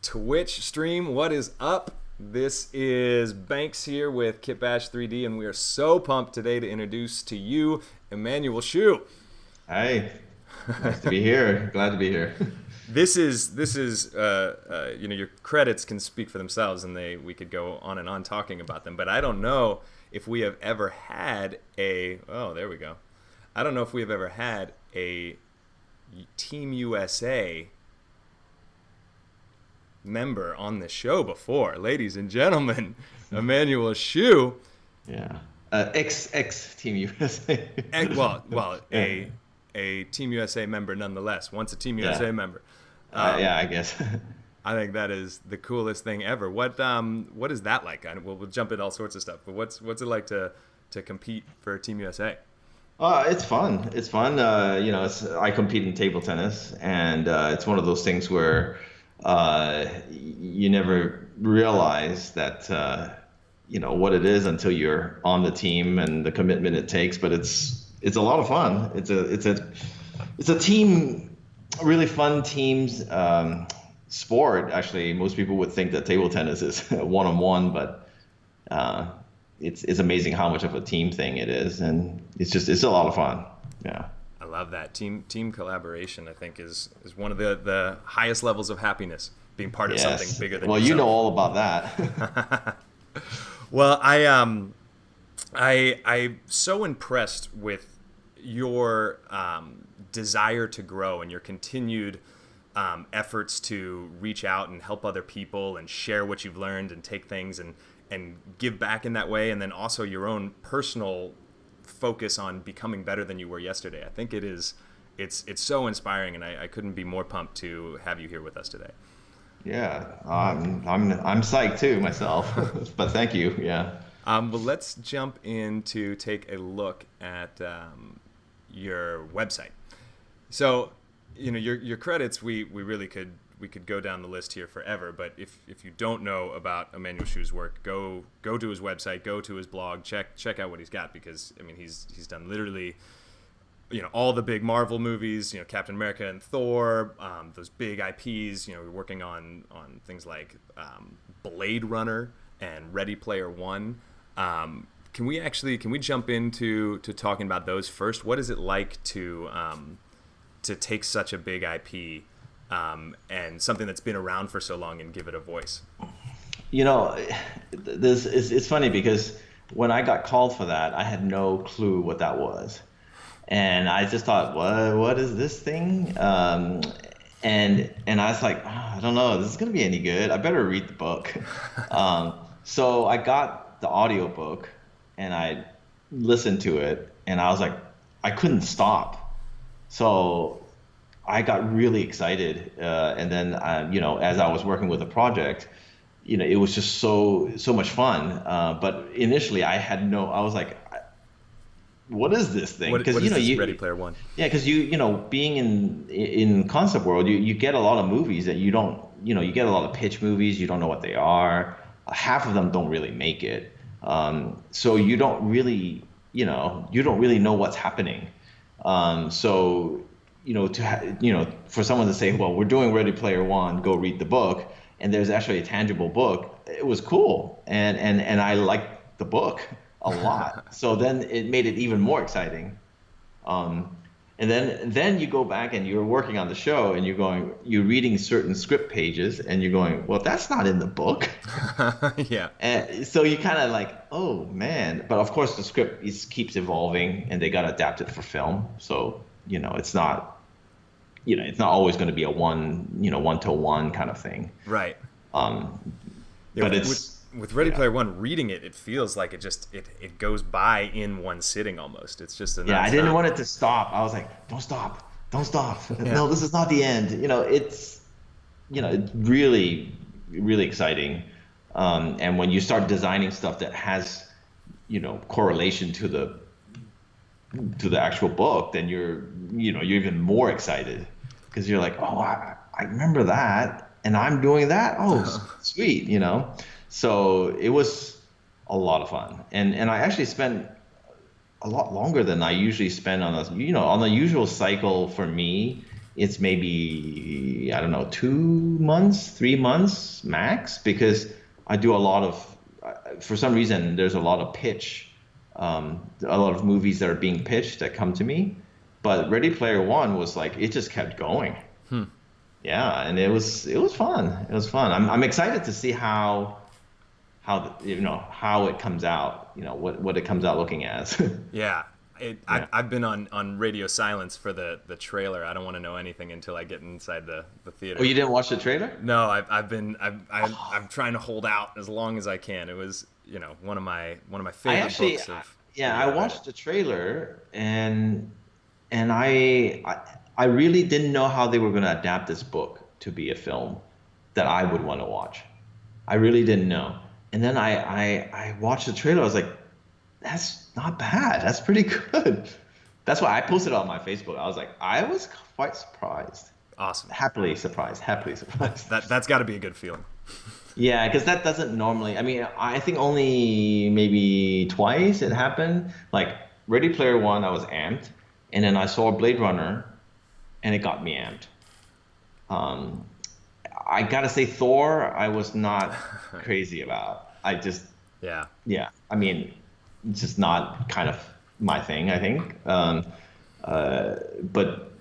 Twitch stream. What is up? This is Banks here with KitBash3d, and we are so pumped today to introduce to you Emmanuel Shiu. Hi, nice to be here. Glad to be here. This is your credits can speak for themselves, and we could go on and on talking about them. But I don't know if we have ever had there we go. I don't know if we have ever had a Team USA member on the show before. Ladies and gentlemen, Emmanuel Shiu. Yeah. Ex Team USA. A Team USA member nonetheless. Once a Team USA member. Yeah, I guess. I think that is the coolest thing ever. What is that like? We'll jump into all sorts of stuff, but what's it like to compete for Team USA? It's fun. It's fun. I compete in table tennis, and it's one of those things where you never realize that what it is until you're on the team and the commitment it takes. But it's a lot of fun. It's a team, really fun teams sport. Actually, most people would think that table tennis is one-on-one, but it's amazing how much of a team thing it is, and it's a lot of fun. Yeah. I love that. Team collaboration, I think, is one of the highest levels of happiness, being part of something bigger than yourself. You know all about that. Well, I'm so impressed with your desire to grow and your continued efforts to reach out and help other people and share what you've learned and take things and give back in that way, and then also your own personal focus on becoming better than you were yesterday. I think it's so inspiring, and I couldn't be more pumped to have you here with us today. Yeah, I'm psyched too myself, but thank you. Yeah. Well, let's jump in to take a look at your website. So, your credits, we really could go down the list here forever, but if you don't know about Emmanuel Shiu's work, go to his website, go to his blog, check out what he's got, because he's done literally all the big Marvel movies, Captain America and Thor, those big IPs. We're working on things like Blade Runner and Ready Player One. Can we jump into talking about those first? What is it like to take such a big IP and something that's been around for so long and give it a voice? It's funny because when I got called for that, I had no clue what that was. And I just thought, what is this thing? And I was like, I don't know, this is going to be any good. I better read the book. So I got the audiobook and I listened to it, and I was like, I couldn't stop. So I got really excited. And then, as I was working with the project, it was just so much fun. But initially I was like, what is this thing? Because Ready Player One. Yeah, because being in concept world, you get a lot of movies that you don't, you get a lot of pitch movies, you don't know what they are. Half of them don't really make it. So you don't really know what's happening. So for someone to say, well, we're doing Ready Player One, go read the book, and there's actually a tangible book, it was cool, and I liked the book a lot. So then it made it even more exciting. And then you go back and you're working on the show, and you're reading certain script pages, and you're going, well, that's not in the book. Yeah. And so you kind of like, oh man. But of course the script keeps evolving, and they got to adapt it for film. So it's not always going to be a one-to-one kind of thing. Right. But with Ready Player One, reading it feels like it goes by in one sitting almost. It's just I didn't want it to stop. I was like, don't stop. Yeah. No, this is not the end. It's really, really exciting. And when you start designing stuff that has correlation to the actual book, then you're even more excited, because you're like, oh, I remember that, and I'm doing that. Oh, sweet, So it was a lot of fun, and I actually spent a lot longer than I usually spend on the usual cycle for me it's maybe, I don't know, 2 months, 3 months max, because I do a lot of, for some reason, there's a lot of pitch, a lot of movies that are being pitched that come to me. But Ready Player One was like, it just kept going. Yeah, and it was fun. It was fun. I'm excited to see how it comes out. What it comes out looking as. Yeah. Yeah. I've been on radio silence for the trailer. I don't want to know anything until I get inside the theater. Oh, you didn't watch the trailer? No, I'm trying to hold out as long as I can. It was, one of my favorite books of. Yeah, I watched the trailer, and I really didn't know how they were going to adapt this book to be a film that I would want to watch. I really didn't know. And then I watched the trailer. I was like, that's not bad. That's pretty good. That's why I posted it on my Facebook. I was like, I was quite surprised. Awesome. Happily surprised. Happily surprised. That's got to be a good feeling. Yeah, because that doesn't normally. I mean, I think only maybe twice it happened. Like Ready Player One, I was amped, and then I saw Blade Runner, and it got me amped. I gotta say, Thor, I was not crazy about. Yeah. I mean, it's just not kind of my thing, I think. But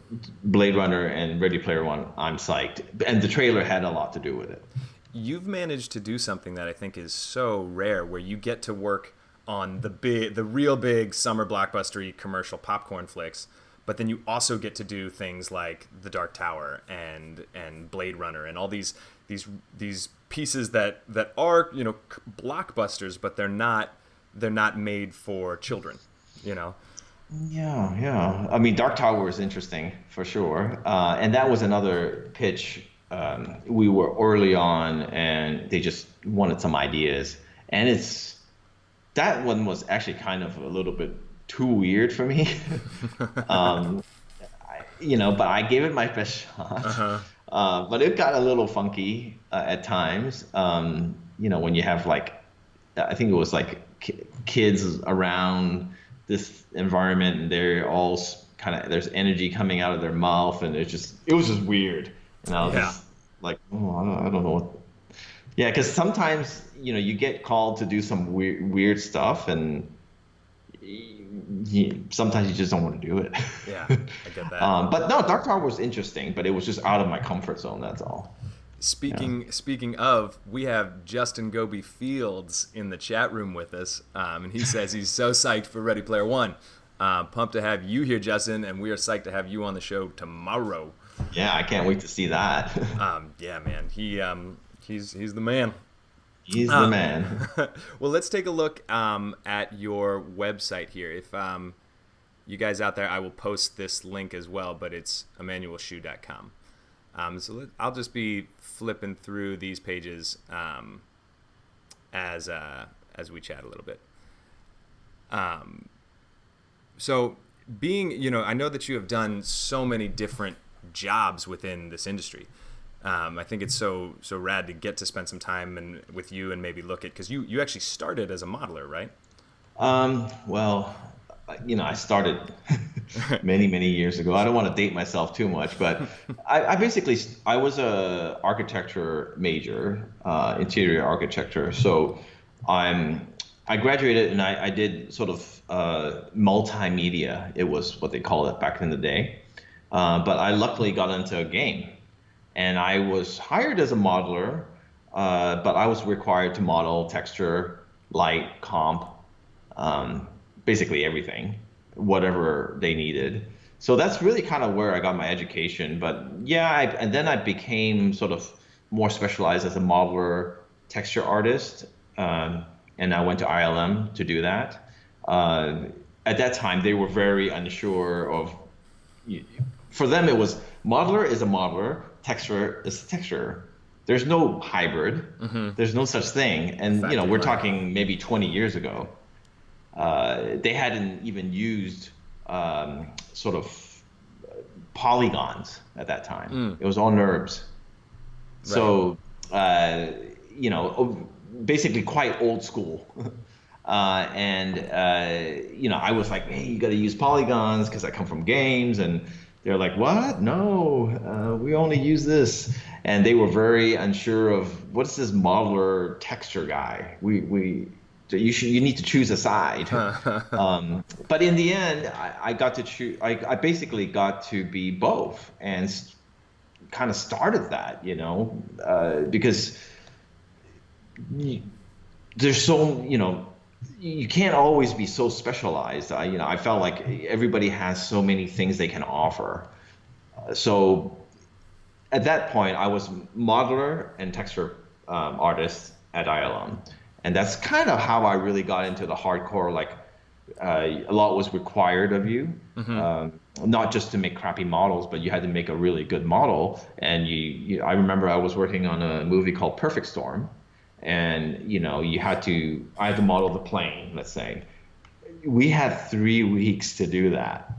Blade Runner and Ready Player One, I'm psyched, and the trailer had a lot to do with it. You've managed to do something that I think is so rare, where you get to work on the real big summer blockbustery commercial popcorn flicks, but then you also get to do things like The Dark Tower and Blade Runner and all these pieces that are blockbusters, but they're not made for children. Yeah. I mean, Dark Tower is interesting for sure, and that was another pitch. We were early on, and they just wanted some ideas, and that one was actually kind of a little bit too weird for me. But I gave it my best shot. But it got a little funky at times. When you have I think it was like kids around this environment, and they're all there's energy coming out of their mouth, and it was just weird. And I was just like, I don't know what. Yeah, because sometimes you get called to do some weird stuff, and sometimes you just don't want to do it. Yeah, I get that. But no, Dark Tower was interesting, but it was just out of my comfort zone. That's all. Speaking of, we have Justin Goby Fields in the chat room with us, and he says he's so psyched for Ready Player One. Pumped to have you here, Justin, and we are psyched to have you on the show tomorrow. Yeah, I can't wait to see that. Yeah, man, he's the man. He's the man. Well, let's take a look at your website here. If you guys out there, I will post this link as well, but it's emmanuelshiu.com. I'll just be flipping through these pages as we chat a little bit. So I know that you have done so many different jobs within this industry. I think it's so rad to get to spend some time with you and maybe look at, because you actually started as a modeler, right? Well, I started many years ago. I don't want to date myself too much, but I was a architecture major, interior architecture. So I graduated, and I did sort of multimedia. It was what they called it back in the day. But I luckily got into a game, and I was hired as a modeler, but I was required to model texture, light, comp, basically everything, whatever they needed. So that's really kind of where I got my education. But yeah, and then I became sort of more specialized as a modeler, texture artist, and I went to ILM to do that. At that time, they were very unsure of. For them, it was modeler is a modeler, texturer is a texturer. There's no hybrid. Mm-hmm. There's no such thing. And we're talking maybe 20 years ago. They hadn't even used sort of polygons at that time. It was all NURBS. Right. So basically quite old school. I was like, hey, you got to use polygons because I come from games, and They're like, what? No, we only use this. And they were very unsure of what's this modeler texture guy. You need to choose a side. But in the end, I got to choose. I basically got to be both, and kind of started that, because you, there's so, you can't always be so specialized. I felt like everybody has so many things they can offer. So at that point, I was modeler and texture artist at ILM. And that's kind of how I really got into the hardcore, like a lot was required of you, not just to make crappy models, but you had to make a really good model. And I remember I was working on a movie called Perfect Storm. And I had to model the plane, let's say. We had 3 weeks to do that,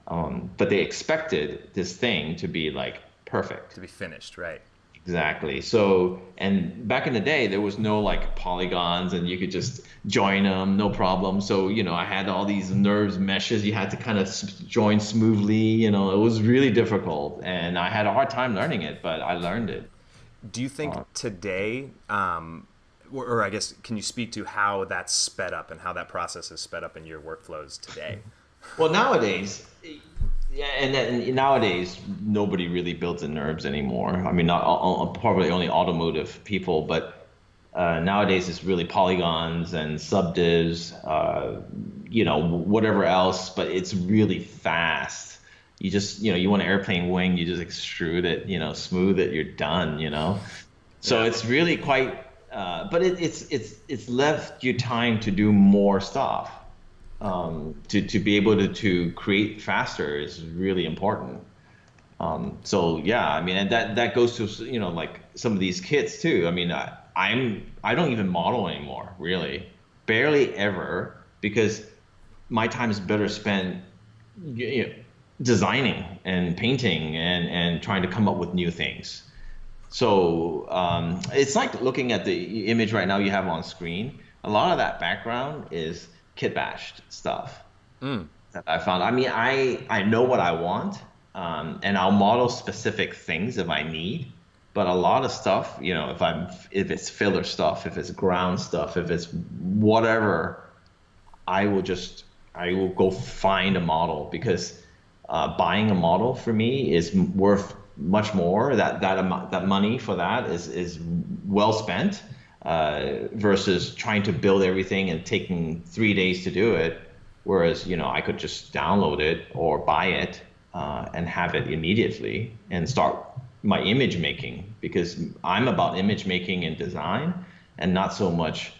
but they expected this thing to be like perfect, to be finished, right? Exactly. So, and back in the day, there was no like polygons, and you could just join them, no problem. So, I had all these nerves meshes you had to kind of join smoothly. It was really difficult, and I had a hard time learning it, but I learned it. Do you think today, or I guess, can you speak to how that's sped up and how that process is sped up in your workflows today? Well, nowadays, yeah, and then nowadays nobody really builds in NURBS anymore. I mean, not probably only automotive people, but nowadays it's really polygons and subdivs, whatever else. But it's really fast. You just, you want an airplane wing, you just extrude it, smooth it, you're done, So it's really quite, but it's left you time to do more stuff. To be able to create faster is really important. So yeah, I mean, and that goes to, like some of these kits too. I mean, I don't even model anymore, really, barely ever, because my time is better spent, designing and painting and trying to come up with new things. So it's like looking at the image right now you have on screen. A lot of that background is KitBashed stuff that I found. I mean, I know what I want, and I'll model specific things if I need. But a lot of stuff, if it's filler stuff, if it's ground stuff, if it's whatever, I will go find a model, because buying a model for me is worth much more. That money for that is well spent. Versus trying to build everything and taking 3 days to do it, whereas I could just download it or buy it and have it immediately and start my image making, because I'm about image making and design, and not so much,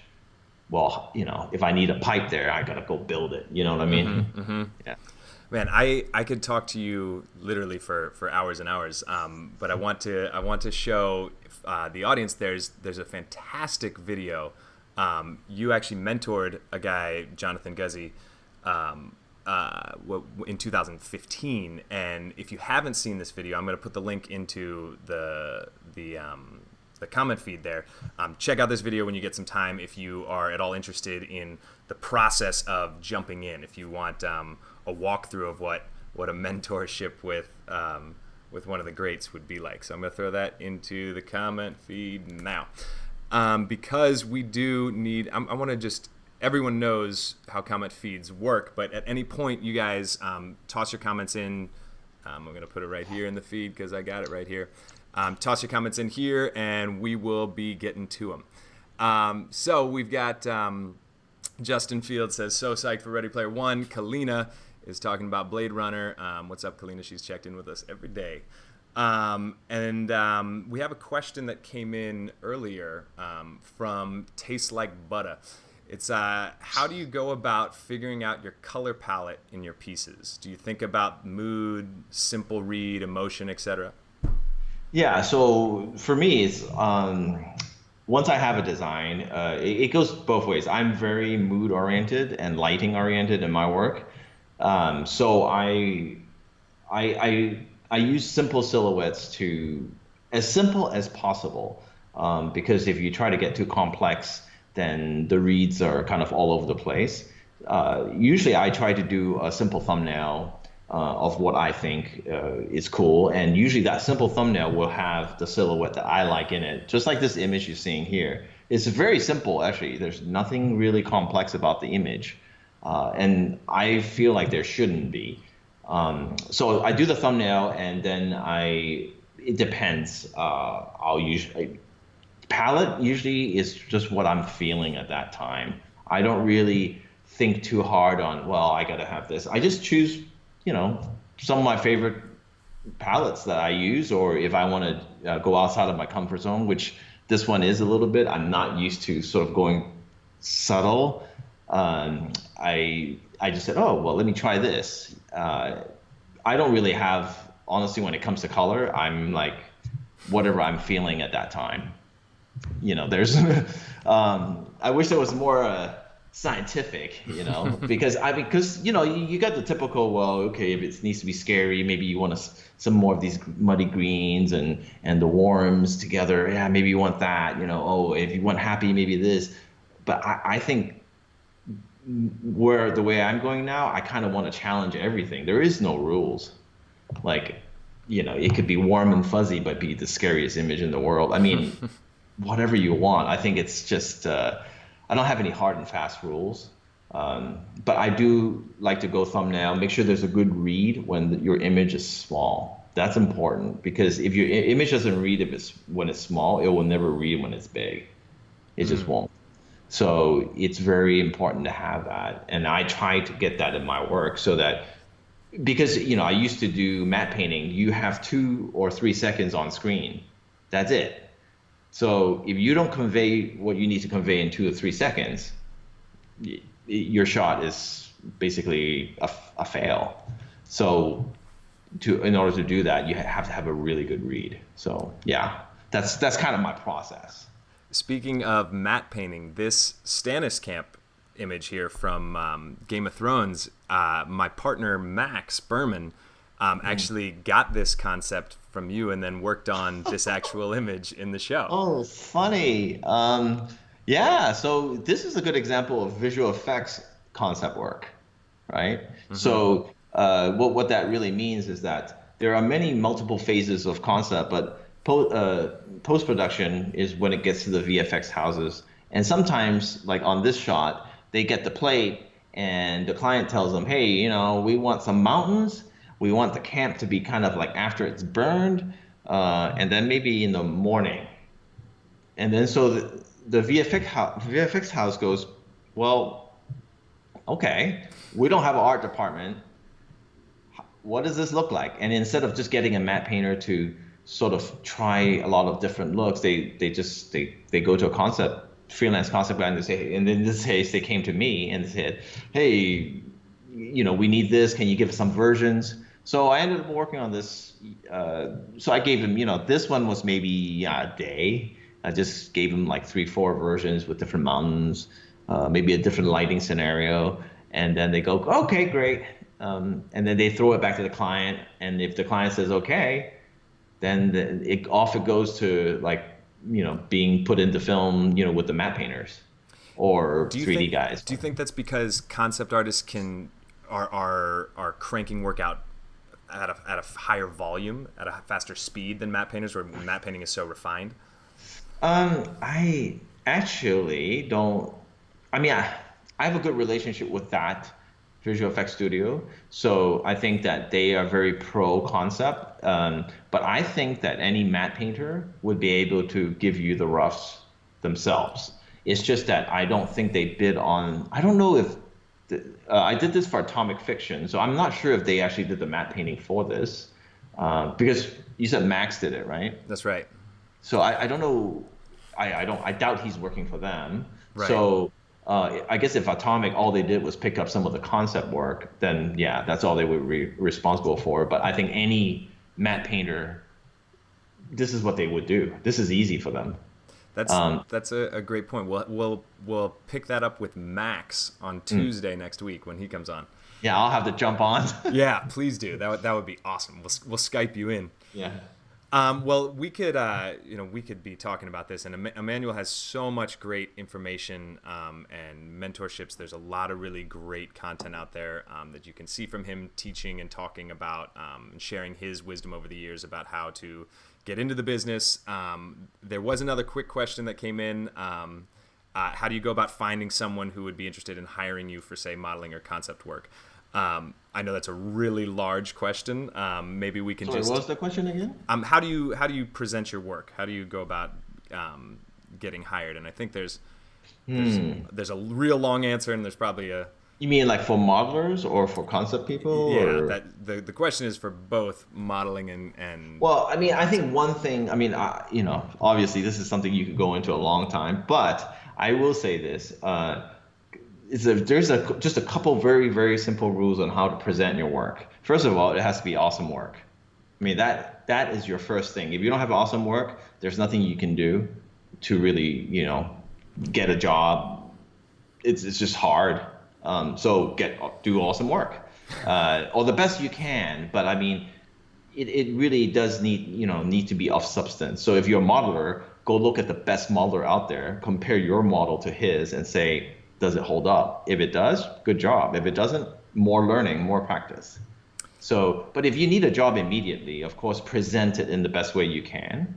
well, if I need a pipe there, I gotta go build it. You know what I mean? Yeah. Man, I could talk to you literally for hours and hours, but I want to show the audience there's a fantastic video. You actually mentored a guy, Jonathan Guzzi, in 2015, and if you haven't seen this video, I'm going to put the link into the comment feed there. Check out this video when you get some time if you are at all interested in the process of jumping in. If you want a walkthrough of what a mentorship with one of the greats would be like. So I'm going to throw that into the comment feed now, because we do need. I want to just. Everyone knows how comment feeds work, but at any point, you guys toss your comments in. I'm going to put it right here in the feed because I got it right here. Toss your comments in here, and we will be getting to them. So we've got Justin Field says, so psyched for Ready Player One. Kalina is talking about Blade Runner. What's up, Kalina? She's checked in with us every day. And we have a question that came in earlier from Tastes Like Butter. It's how do you go about figuring out your color palette in your pieces? Do you think about mood, simple read, emotion, etc.? Yeah, so for me, it's once I have a design, it goes both ways. I'm very mood oriented and lighting oriented in my work. So I use simple silhouettes to as simple as possible, because if you try to get too complex, then the reads are kind of all over the place. Usually I try to do a simple thumbnail of what I think is cool. And usually that simple thumbnail will have the silhouette that I like in it, just like this image you're seeing here. It's very simple, actually. There's nothing really complex about the image. And I feel like there shouldn't be. So I do the thumbnail, and then it depends. I'll usually, palette usually is just what I'm feeling at that time. I don't really think too hard on, well, I gotta have this. I just choose, some of my favorite palettes that I use, or if I want to go outside of my comfort zone, which this one is a little bit. I'm not used to sort of going subtle. I just said, oh, well, let me try this. I don't really have, honestly, when it comes to color, I'm like, whatever I'm feeling at that time. There's, I wish there was more scientific, because you got the typical, well, okay, if it needs to be scary, maybe you want some more of these muddy greens and the warms together. Yeah, maybe you want that, oh, if you want happy, maybe this. But I think the way I'm going now, I kind of want to challenge everything. There is no rules. Like, it could be warm and fuzzy, but be the scariest image in the world. I mean, whatever you want. I think it's just, I don't have any hard and fast rules. But I do like to go thumbnail, make sure there's a good read when your image is small. That's important, because if your image doesn't read when it's small, it will never read when it's big. It just won't. So it's very important to have that. And I try to get that in my work so that, because, I used to do matte painting, you have 2 or 3 seconds on screen. That's it. So if you don't convey what you need to convey in 2 or 3 seconds, your shot is basically a fail. So in order to do that, you have to have a really good read. So yeah, that's kind of my process. Speaking of matte painting, this Stannis Camp image here from Game of Thrones, my partner Max Berman actually got this concept from you and then worked on this actual image in the show. Oh, funny. Yeah, so this is a good example of visual effects concept work, right? Mm-hmm. So what that really means is that there are multiple phases of concept, but post-production is when it gets to the VFX houses. And sometimes, like on this shot, they get the plate and the client tells them, hey, we want some mountains. We want the camp to be kind of like after it's burned, and then maybe in the morning. And then so the VFX house goes, well, okay, we don't have an art department. What does this look like? And instead of just getting a matte painter to sort of try a lot of different looks, they go to a freelance concept guy, and they say, and in this case, they came to me and said, hey, we need this. Can you give us some versions? So I ended up working on this. So I gave him, this one was maybe a day. I just gave him like 3-4 versions with different mountains, maybe a different lighting scenario. And then they go, okay, great. And then they throw it back to the client. And if the client says, okay, then it goes to like, being put into film, with the matte painters or 3D guys. Do you think that's because concept artists are cranking work out at a higher volume, at a faster speed than matte painters, where matte painting is so refined? I actually don't. I mean, I have a good relationship with that visual effects studio, so I think that they are very pro concept. But I think that any matte painter would be able to give you the roughs themselves. It's just that I don't think they bid on. I don't know if I did this for Atomic Fiction, so I'm not sure if they actually did the matte painting for this, because you said Max did it, right? That's right. So I don't know. I doubt he's working for them. Right. So I guess if Atomic, all they did was pick up some of the concept work, then yeah, that's all they would be responsible for. But I think any matte painter, this is what they would do. This is easy for them. That's a great point. We'll pick that up with Max on Tuesday next week when he comes on. Yeah, I'll have to jump on. Yeah, please do. That would be awesome. We'll Skype you in. Yeah. Well, we could be talking about this, and Emmanuel has so much great information and mentorships. There's a lot of really great content out there that you can see from him teaching and talking about and sharing his wisdom over the years about how to get into the business. There was another quick question that came in. How do you go about finding someone who would be interested in hiring you for, say, modeling or concept work? I know that's a really large question. Maybe we can What was the question again? How do you present your work? How do you go about getting hired? And I think there's a real long answer, and there's probably a. You mean like for modelers or for concept people? Yeah, or? The question is for both modeling and. Well, I mean, I think one thing. I mean, obviously this is something you could go into a long time, but I will say this. There's just a couple very, very simple rules on how to present your work. First of all, it has to be awesome work. I mean, that is your first thing. If you don't have awesome work, there's nothing you can do to really, get a job. It's just hard. So do awesome work, or the best you can. But I mean, it really does need to be of substance. So if you're a modeler, go look at the best modeler out there, compare your model to his, and say, does it hold up? If it does, good job. If it doesn't, more learning, more practice. So, but if you need a job immediately, of course, present it in the best way you can,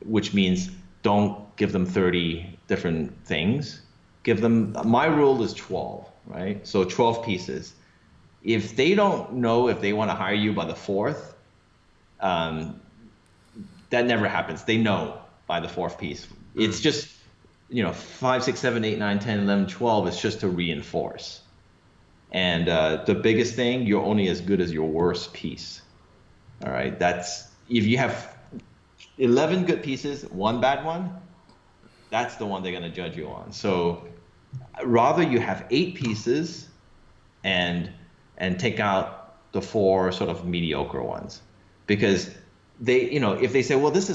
which means don't give them 30 different things. My rule is 12, right? So 12 pieces. If they don't know if they want to hire you by the 4th, that never happens. They know by the 4th piece. It's just, 5, 6, 7, 8, 9, 10, 11, 12 is just to reinforce. And the biggest thing, you're only as good as your worst piece. All right. If you have 11 good pieces, one bad one, that's the one they're going to judge you on. So rather you have 8 pieces and take out the 4 sort of mediocre ones, because they, if they say, well, this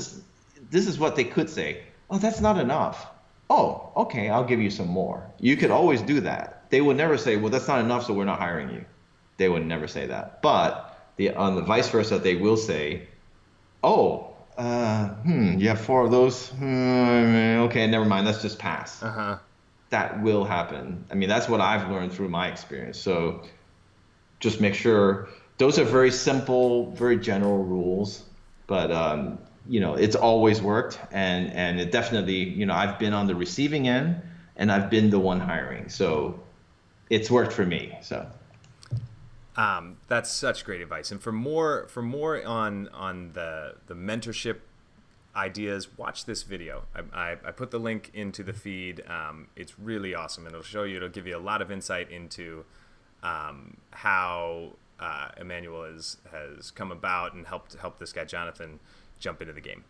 is what they could say. Oh, that's not enough. Oh, okay, I'll give you some more. You could always do that. They would never say, well, that's not enough, so we're not hiring you. They would never say that. But on the vice versa, they will say, oh, you have 4 of those? Okay, never mind, let's just pass. That will happen. I mean, that's what I've learned through my experience. So just make sure. Those are very simple, very general rules, but it's always worked, and it definitely, I've been on the receiving end and I've been the one hiring, so it's worked for me. So that's such great advice. And for more on the mentorship ideas, watch this video. I put the link into the feed. It's really awesome, and it'll give you a lot of insight into how Emmanuel has come about and helped this guy Jonathan jump into the game.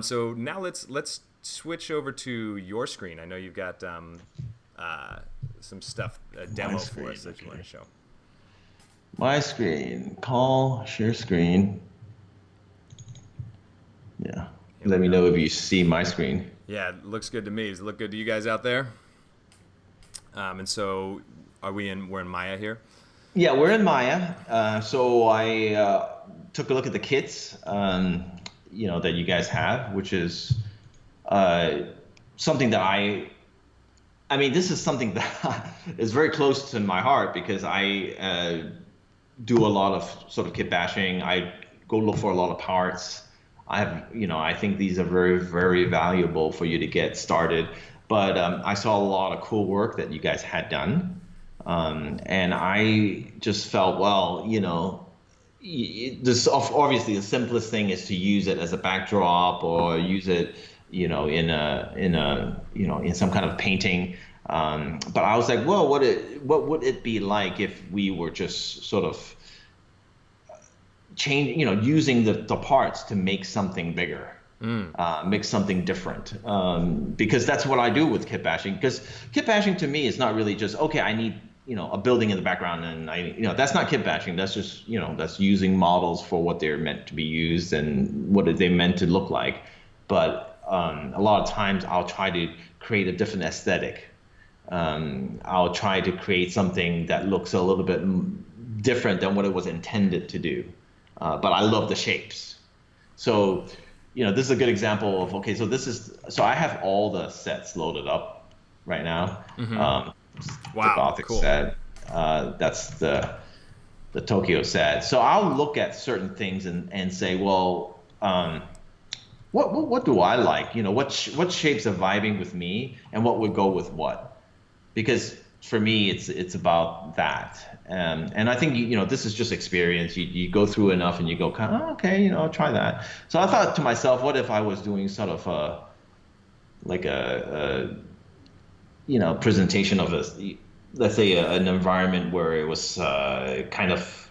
So now let's switch over to your screen. I know you've got some stuff, a demo for us that you want to show. My screen. Share screen. Yeah. Let me know if you see my screen. Yeah, it looks good to me. Does it look good to you guys out there? And so we're in Maya here? Yeah, we're in Maya. So I took a look at the kits that you guys have, which is something that I mean, this is something that is very close to my heart, because I do a lot of sort of kit bashing. I go look for a lot of parts. I think these are very, very valuable for you to get started. But I saw a lot of cool work that you guys had done. And I just felt, well, this obviously the simplest thing is to use it as a backdrop, or use it, in some kind of painting. But I was like, well, what would it be like if we were just sort of using the parts to make something bigger, make something different. Because that's what I do with kit bashing. Because kit bashing to me is not really just, okay, I need a building in the background, and that's not kit bashing. That's just that's using models for what they're meant to be used and what are they meant to look like. But a lot of times I'll try to create a different aesthetic. I'll try to create something that looks a little bit different than what it was intended to do. But I love the shapes. So, this is a good example of, okay, so I have all the sets loaded up right now. The Wow, Gothic cool. set, that's the Tokyo set. So I'll look at certain things and say, well, what do I like? What shapes are vibing with me, and what would go with what? Because for me, it's about that. And I think this is just experience. You go through enough, and you go, kind of, oh, okay, I'll try that. So I thought to myself, what if I was doing sort of like a presentation of let's say an environment where it was kind of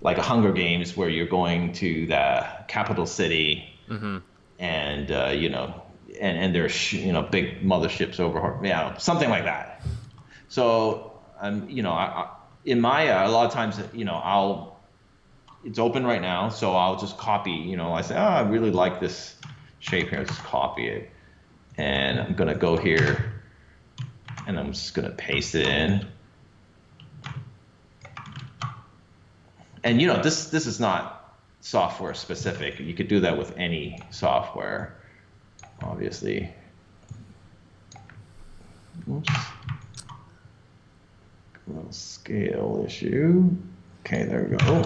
like a Hunger Games, where you're going to the capital city, and and there's big motherships over, something like that. So in Maya, a lot of times it's open right now, so I'll just copy. I say, oh, I really like this shape here. I'll just copy it, and I'm gonna go here, and I'm just gonna paste it in. And this is not software specific. You could do that with any software, obviously. Oops. A little scale issue. Okay, there we go.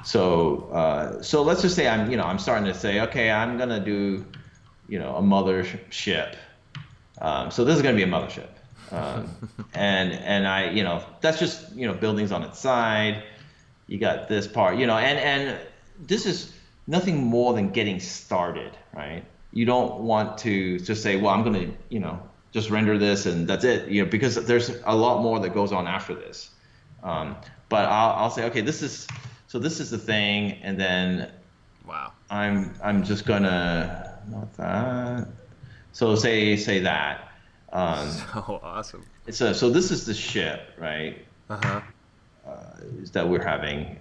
So let's just say I'm starting to say, okay, I'm gonna do a mothership. So this is gonna be a mothership, and I that's just buildings on its side. You got this part, and this is nothing more than getting started, right? You don't want to just say, well, I'm gonna just render this and that's it, because there's a lot more that goes on after this. But I'll say, okay, this is the thing, and then wow, I'm just gonna, not that. So say that. so awesome. So this is the ship, right? That we're having.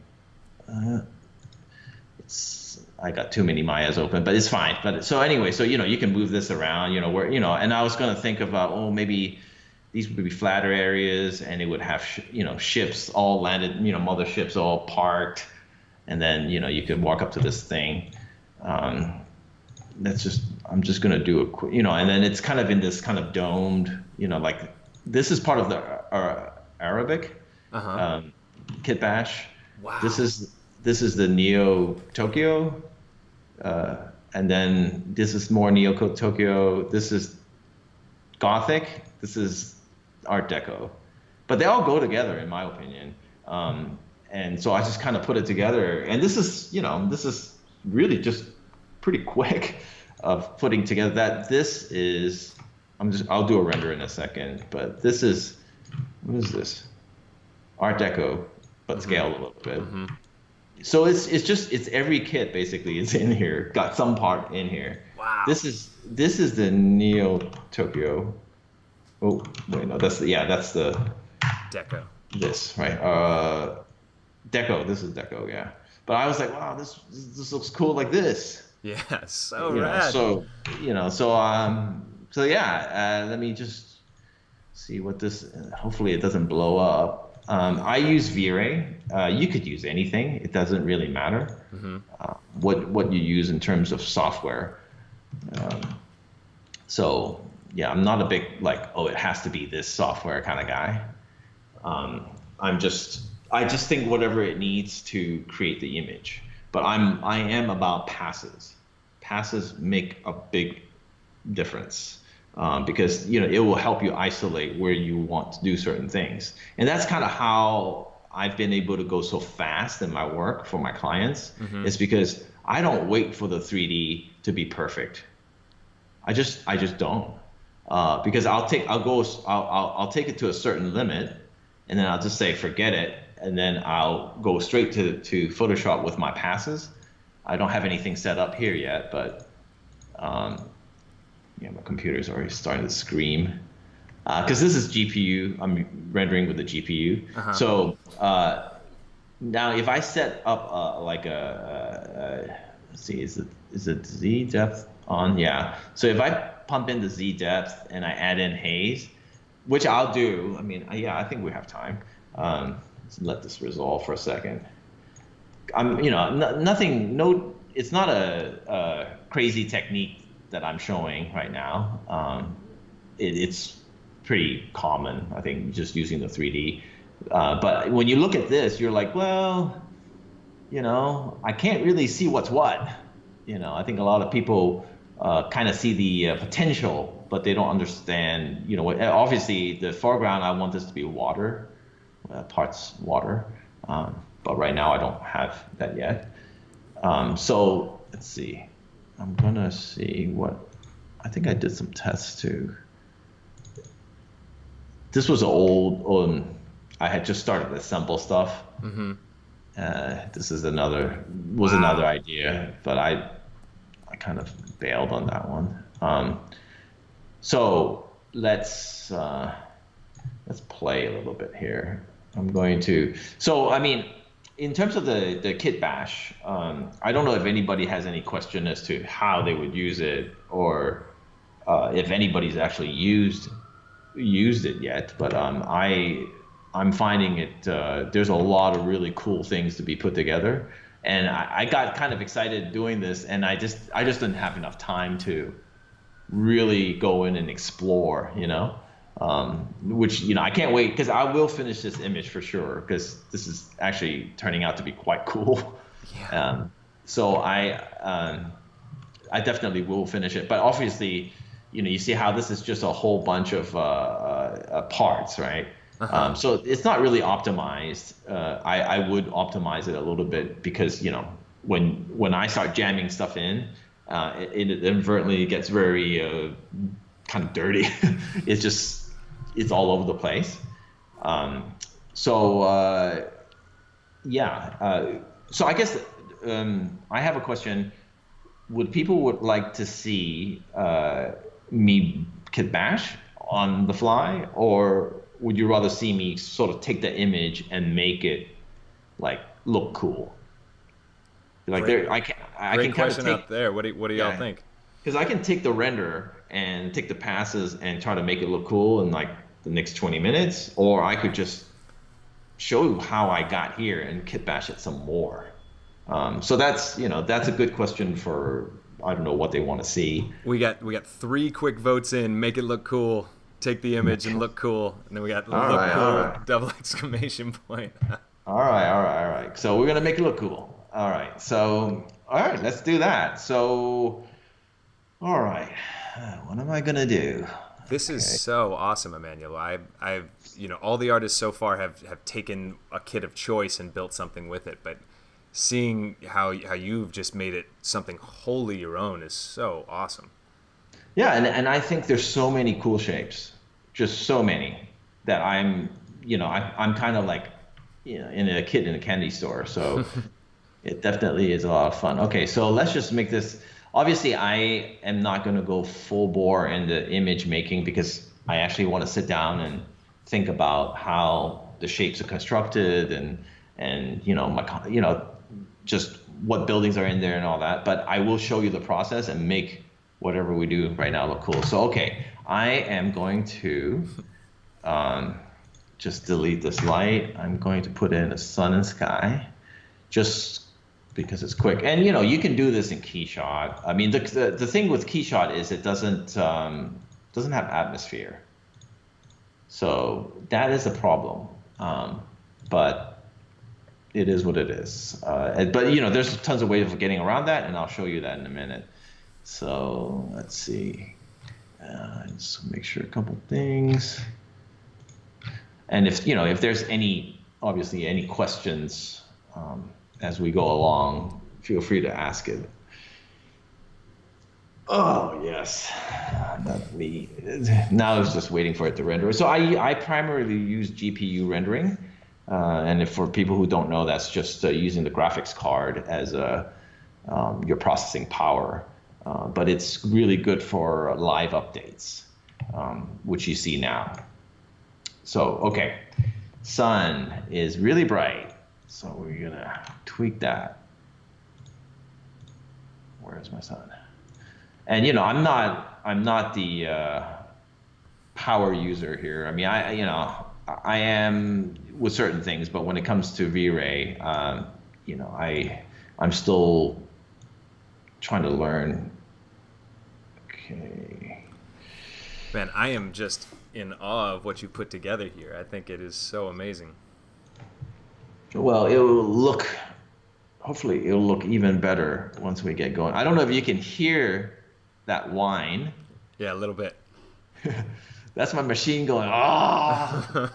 I got too many Mayas open, but it's fine. But so anyway, so you can move this around, where and I was gonna think about, oh, maybe these would be flatter areas, and it would have ships all landed, motherships all parked, and then you could walk up to this thing. I'm just gonna do a quick, and then it's kind of in this kind of domed, like this is part of the Arabic KitBash. Wow. This is the Neo Tokyo, and then this is more Neo Tokyo. This is Gothic. This is Art Deco, but they all go together in my opinion. And so I just kind of put it together, and this is really just pretty quick of putting together. I'll do a render in a second, but this is, what is this? Art Deco, but scaled a little bit. So it's every kit basically is in here, got some part in here. Wow. This is the Neo Tokyo. Oh wait, no, that's the Deco. This, right? Deco. This is Deco, yeah. But I was like, wow, this looks cool like this. Yeah, so rad. So yeah. Let me just see what this. Hopefully, it doesn't blow up. I use V-Ray. You could use anything. It doesn't really matter what you use in terms of software. So yeah, I'm not a big it has to be this software kind of guy. I just think whatever it needs to create the image. But I am about passes. Passes make a big difference. Because it will help you isolate where you want to do certain things, and that's kind of how I've been able to go so fast in my work for my clients. Is because I don't wait for the 3D to be perfect. I just don't, because I'll take it to a certain limit, and then I'll just say forget it, and then I'll go straight to Photoshop with my passes. I don't have anything set up here yet, but. Yeah, my computer's already starting to scream. Because this is GPU, I'm rendering with the GPU. So now if I set up let's see, is it Z depth on? Yeah. So if I pump in the Z depth and I add in haze, which I'll do. I mean, yeah, I think we have time. Let's let this resolve for a second. Nothing, no it's not a crazy technique that I'm showing right now. It's pretty common, I think, just using the 3D. But when you look at this, you're like, well, I can't really see what's what. I think a lot of people kind of see the potential, but they don't understand, obviously the foreground, I want this to be water, parts water. But right now I don't have that yet. So let's see. I'm gonna see I think I did some tests too. This was old, I had just started to assemble stuff. Mm-hmm. This is another idea, but I kind of bailed on that one. So let's play a little bit here. So I mean, in terms of the KitBash, I don't know if anybody has any question as to how they would use it, or if anybody's actually used it yet. But I'm finding it. There's a lot of really cool things to be put together, and I got kind of excited doing this, and I just didn't have enough time to really go in and explore, which I can't wait, because I will finish this image for sure, because this is actually turning out to be quite cool. Yeah. So I definitely will finish it, but obviously, you see how this is just a whole bunch of parts, right? Uh-huh. So it's not really optimized. I would optimize it a little bit, because when I start jamming stuff in, it inadvertently gets very kind of dirty. It's all over the place. So I guess I have a question. People would like to see me KitBash on the fly, or would you rather see me sort of take the image and make it like look cool? Like I can kind of take out there. What do y'all think? Because I can take the render and take the passes and try to make it look cool in like the next 20 minutes, or I could just show you how I got here and KitBash it some more. So that's a good question for, I don't know what they want to see. We got 3 quick votes in. Make it look cool. Take the image and look cool. And then we got all look right, cool. all right. Double exclamation point. All right. So we're gonna make it look cool. All right. So let's do that. So all right. What am I gonna do? This is so awesome, Emmanuel. I've all the artists so far have taken a kit of choice and built something with it, but seeing how you've just made it something wholly your own is so awesome. Yeah, and I think there's so many cool shapes, just so many, that I'm kind of like, in a kid in a candy store. So it definitely is a lot of fun. Okay, so let's just make this. Obviously, I am not going to go full bore in the image making, because I actually want to sit down and think about how the shapes are constructed, and just what buildings are in there and all that. But I will show you the process and make whatever we do right now look cool. So okay, I am going to just delete this light. I'm going to put in a sun and sky, just because it's quick. And you can do this in KeyShot. I mean, the thing with KeyShot is it doesn't have atmosphere, so that is a problem. But it is what it is. But there's tons of ways of getting around that, and I'll show you that in a minute. So let's see. Just make sure a couple things. And if there's any questions as we go along, feel free to ask it. Oh yes, now it's just waiting for it to render. So I primarily use GPU rendering, and for people who don't know, that's just using the graphics card as your processing power. But it's really good for live updates, which you see now. So, okay, sun is really bright, so we're gonna tweak that. Where's my sun? And I'm not the power user here. I mean, I am with certain things, but when it comes to V-Ray, I'm still trying to learn. Okay. Man, I am just in awe of what you put together here. I think it is so amazing. Well, it will look, hopefully, it'll look even better once we get going. I don't know if you can hear that whine. Yeah, a little bit. That's my machine going, ah!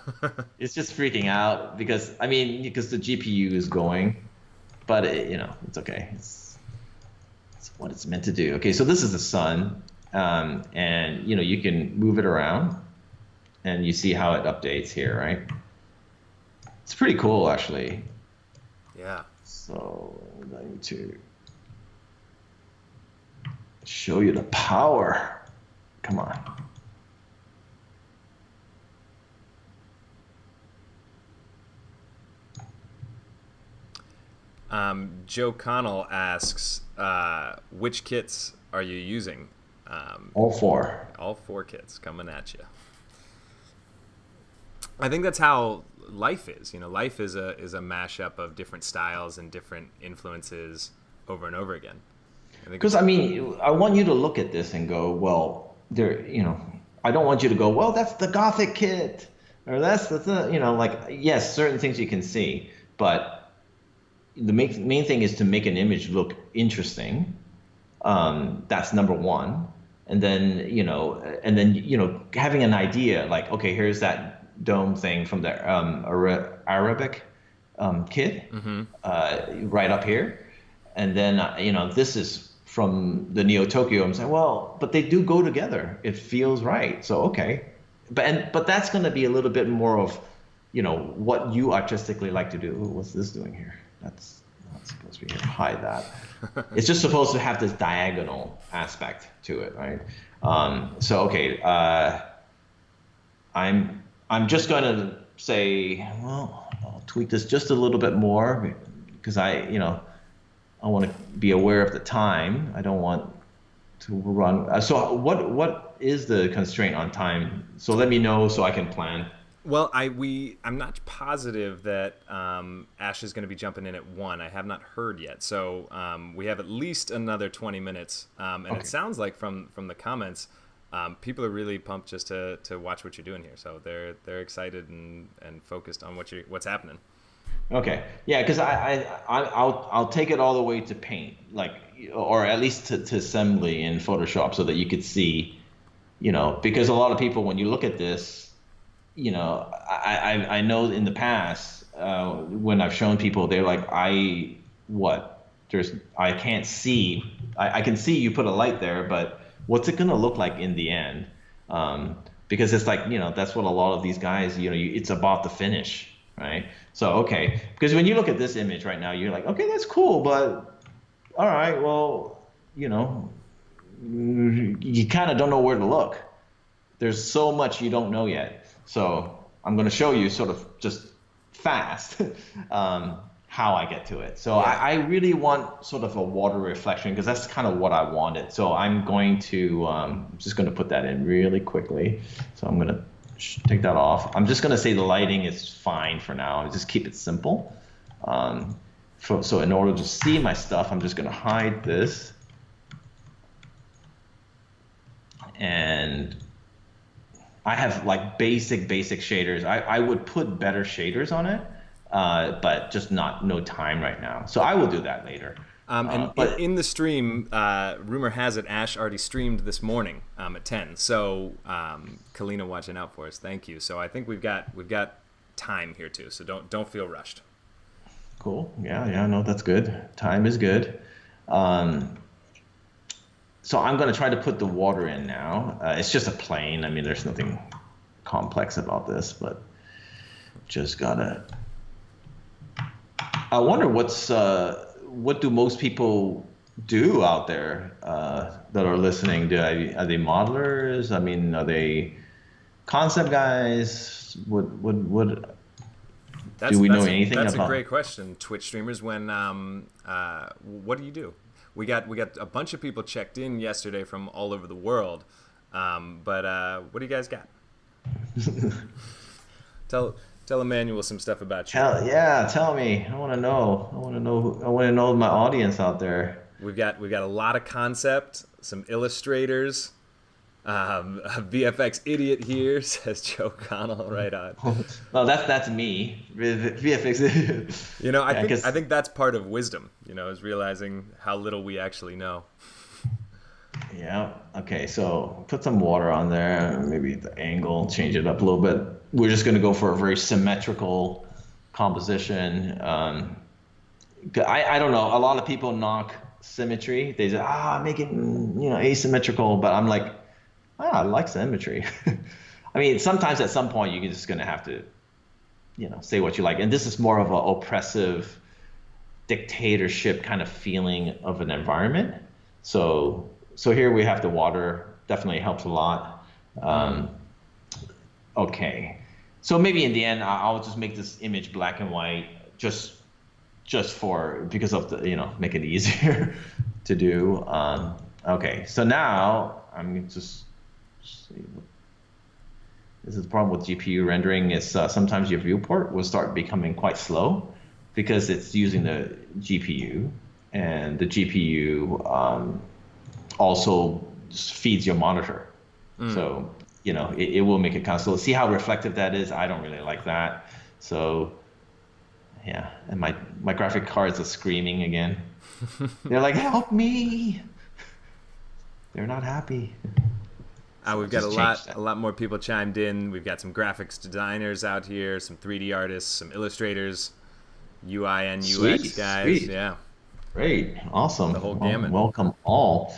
It's just freaking out because, I mean, because the GPU is going, but it's okay. It's what it's meant to do. Okay, so this is the sun, and you can move it around, and you see how it updates here, right? It's pretty cool, actually. Yeah. So I'm going to show you the power. Come on. Joe Connell asks, which kits are you using? All four. All four kits coming at you. I think that's how life is. Life is a mashup of different styles and different influences over and over again. Because I want you to look at this and go, well, I don't want you to go, well, that's the Gothic kit, or that's yes, certain things you can see, but the main thing is to make an image look interesting. That's number one. And then, having an idea like, okay, here's that dome thing from the Arabic kit, right up here. And then, this is from the Neo Tokyo. I'm saying, well, but they do go together. It feels right. So, okay. But that's going to be a little bit more of, what you artistically like to do. Ooh, what's this doing here? That's not supposed to be here. Hide that. It's just supposed to have this diagonal aspect to it, right? So okay, I'm just going to say, well, I'll tweak this just a little bit more because I want to be aware of the time. I don't want to run. So what is the constraint on time? So let me know so I can plan. Well, I'm not positive that Ash is going to be jumping in at 1. I have not heard yet, so we have at least another 20 minutes. And okay. It sounds like from the comments, people are really pumped just to watch what you're doing here. So they're excited and focused on what's happening. Okay, yeah, because I'll take it all the way to paint, or at least to assembly in Photoshop, so that you could see, because a lot of people, when you look at this. I know in the past when I've shown people, they're like, I can't see. I can see you put a light there, but what's it gonna look like in the end? Because it's like, that's what a lot of these guys, it's about the finish, right? So okay, because when you look at this image right now, you're like, okay, that's cool, but all right, well, you kind of don't know where to look. There's so much you don't know yet. So I'm going to show you sort of just fast how I get to it. So yeah. I really want sort of a water reflection because that's kind of what I wanted. So I'm going to just going to put that in really quickly. So I'm going to take that off. I'm just going to say the lighting is fine for now. I'll just keep it simple. So in order to see my stuff, I'm just going to hide this. And I have like basic shaders. I would put better shaders on it, but just no time right now. So I will do that later. But in the stream, rumor has it Ash already streamed this morning at 10. So Kalina watching out for us. Thank you. So I think we've got time here too. So don't feel rushed. Cool. Yeah. No, that's good. Time is good. So I'm going to try to put the water in now. It's just a plane. I mean, there's nothing complex about this, but just gotta. I wonder what do most people do out there that are listening? Are they modelers? I mean, are they concept guys? Do we know anything about? That's a great question. Twitch streamers. When what do you do? We got a bunch of people checked in yesterday from all over the world, but what do you guys got? Tell Emmanuel some stuff about you. Tell me. I want to know. I want to know my audience out there. we've got a lot of concept, some illustrators. A VFX idiot here, says Joe Connell. Right on. Well, that's me. VFX. You know, I Yeah, think that's part of wisdom. You know, is realizing how little we actually know. yeah. Okay. So put some water on there. Maybe the angle, change it up a little bit. We're just going to go for a very symmetrical composition. I don't know. A lot of people knock symmetry. They say, make it, asymmetrical. But I'm like, I like symmetry. I mean, sometimes at some point you're just going to have to, say what you like. And this is more of an oppressive dictatorship kind of feeling of an environment. So here we have the water. Definitely helps a lot. Okay. So maybe in the end, I'll just make this image black and white because of the, make it easier to do. Okay. So now I'm just see. This is the problem with GPU rendering is sometimes your viewport will start becoming quite slow because it's using the GPU, and the GPU also feeds your monitor. So, it will make it kind of slow. See how reflective that is? I don't really like that. So, yeah, and my graphic cards are screaming again. They're like, help me. They're not happy. We've got a lot more people chimed in. We've got some graphics designers out here, some 3D artists, some illustrators, UI and UX guys. Sweet. Yeah. Great. Awesome. The whole gamut. Welcome all.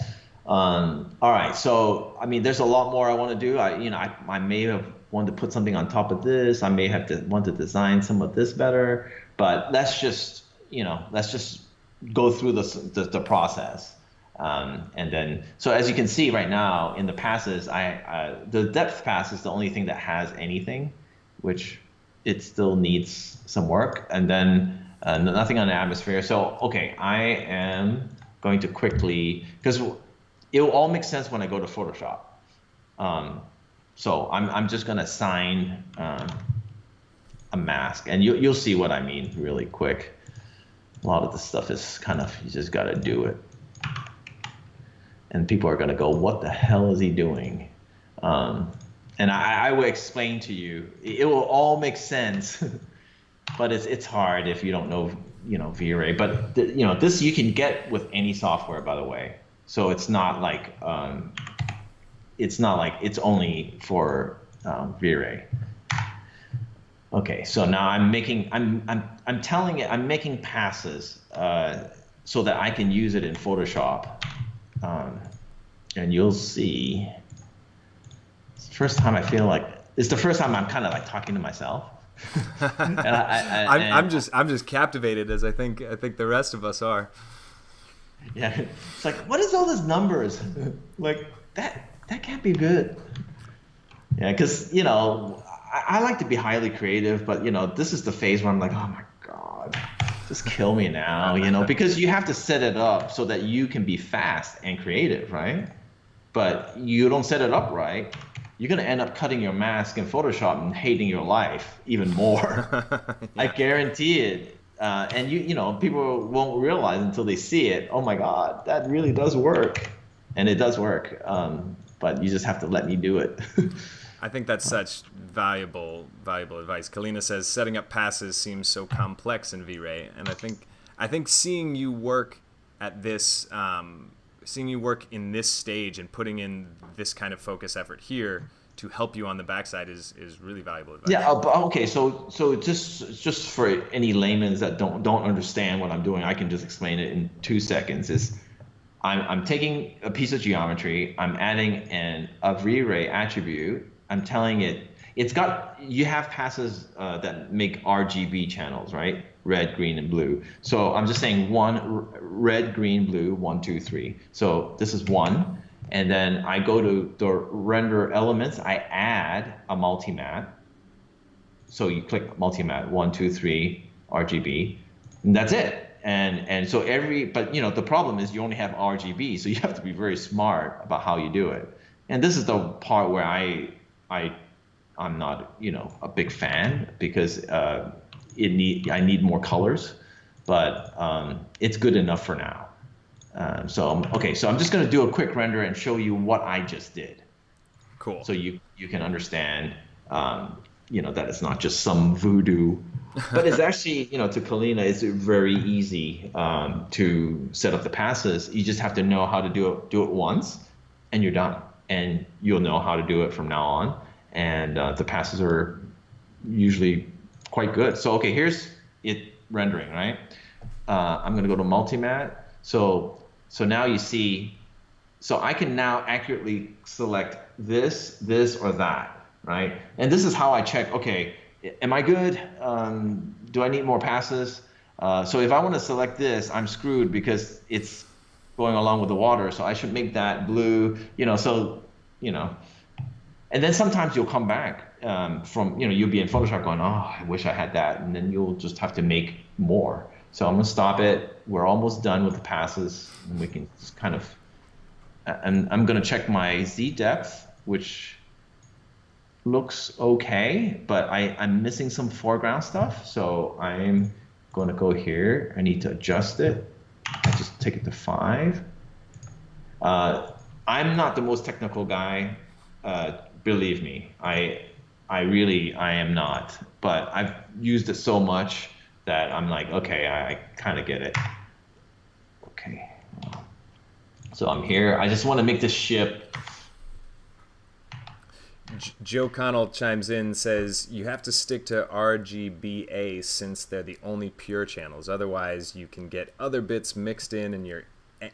All right. So, I mean, there's a lot more I want to do. I may have wanted to put something on top of this. I may have to want to design some of this better, but let's just go through the process. And then, so as you can see right now in the passes, the depth pass is the only thing that has anything, which it still needs some work. And then nothing on the atmosphere. So, okay, I am going to quickly, because it will all make sense when I go to Photoshop. So I'm just going to assign a mask, and you'll see what I mean really quick. A lot of this stuff is kind of, you just got to do it. And people are going to go, what the hell is he doing? And I will explain to you. It will all make sense, but it's hard if you don't know, V-Ray. But this you can get with any software, by the way. So it's not like it's only for V-Ray. Okay, so now I'm making passes so that I can use it in Photoshop. And you'll see, it's the first time I'm kind of like talking to myself. And I'm just captivated, as I think the rest of us are. Yeah, it's like, what is all these numbers? Like that can't be good. Yeah, because I like to be highly creative, but this is the phase where I'm like, oh my God, just kill me now, because you have to set it up so that you can be fast and creative, right? But you don't set it up right, you're going to end up cutting your mask in Photoshop and hating your life even more. Yeah. I guarantee it. And people won't realize until they see it, oh my God, that really does work. And it does work. But you just have to let me do it. I think that's such valuable advice. Kalina says setting up passes seems so complex in V-Ray, and I think seeing you work at this, seeing you work in this stage and putting in this kind of focus effort here to help you on the backside is really valuable advice. Yeah. Okay. So just for any laymen that don't understand what I'm doing, I can just explain it in 2 seconds. I'm taking a piece of geometry, I'm adding a V-Ray attribute. I'm telling it, you have passes that make RGB channels, right? Red, green, and blue. So I'm just saying red, green, blue, 1, 2, 3. So this is 1. And then I go to the render elements, I add a multimatte. So you click multimatte, 1, 2, 3, RGB, and that's it. And so but the problem is you only have RGB, so you have to be very smart about how you do it. And this is the part where I'm not, a big fan, because I need more colors, but it's good enough for now. Okay, so I'm just going to do a quick render and show you what I just did. Cool. So you can understand, that it's not just some voodoo, but it's actually, to Kalina, it's very easy to set up the passes. You just have to know how to do it once, and you're done. And you'll know how to do it from now on. And the passes are usually quite good. So, okay, here's it rendering, right? I'm going to go to multi-mat. So now you see, so I can now accurately select this, or that, right? And this is how I check, okay, am I good? Do I need more passes? So if I want to select this, I'm screwed because it's going along with the water. So I should make that blue, and then sometimes you'll come back from, you'll be in Photoshop going, oh, I wish I had that. And then you'll just have to make more. So I'm going to stop it. We're almost done with the passes. And we can just kind of, and I'm going to check my Z depth, which looks okay, but I'm missing some foreground stuff. So I'm going to go here. I need to adjust it. I just take it to 5. I'm not the most technical guy. Believe me, I am not, but I've used it so much that I'm like, okay, I kind of get it. Okay, so I'm here. I just want to make this ship. Joe Connell chimes in, says you have to stick to RGBA since they're the only pure channels. Otherwise, you can get other bits mixed in, and your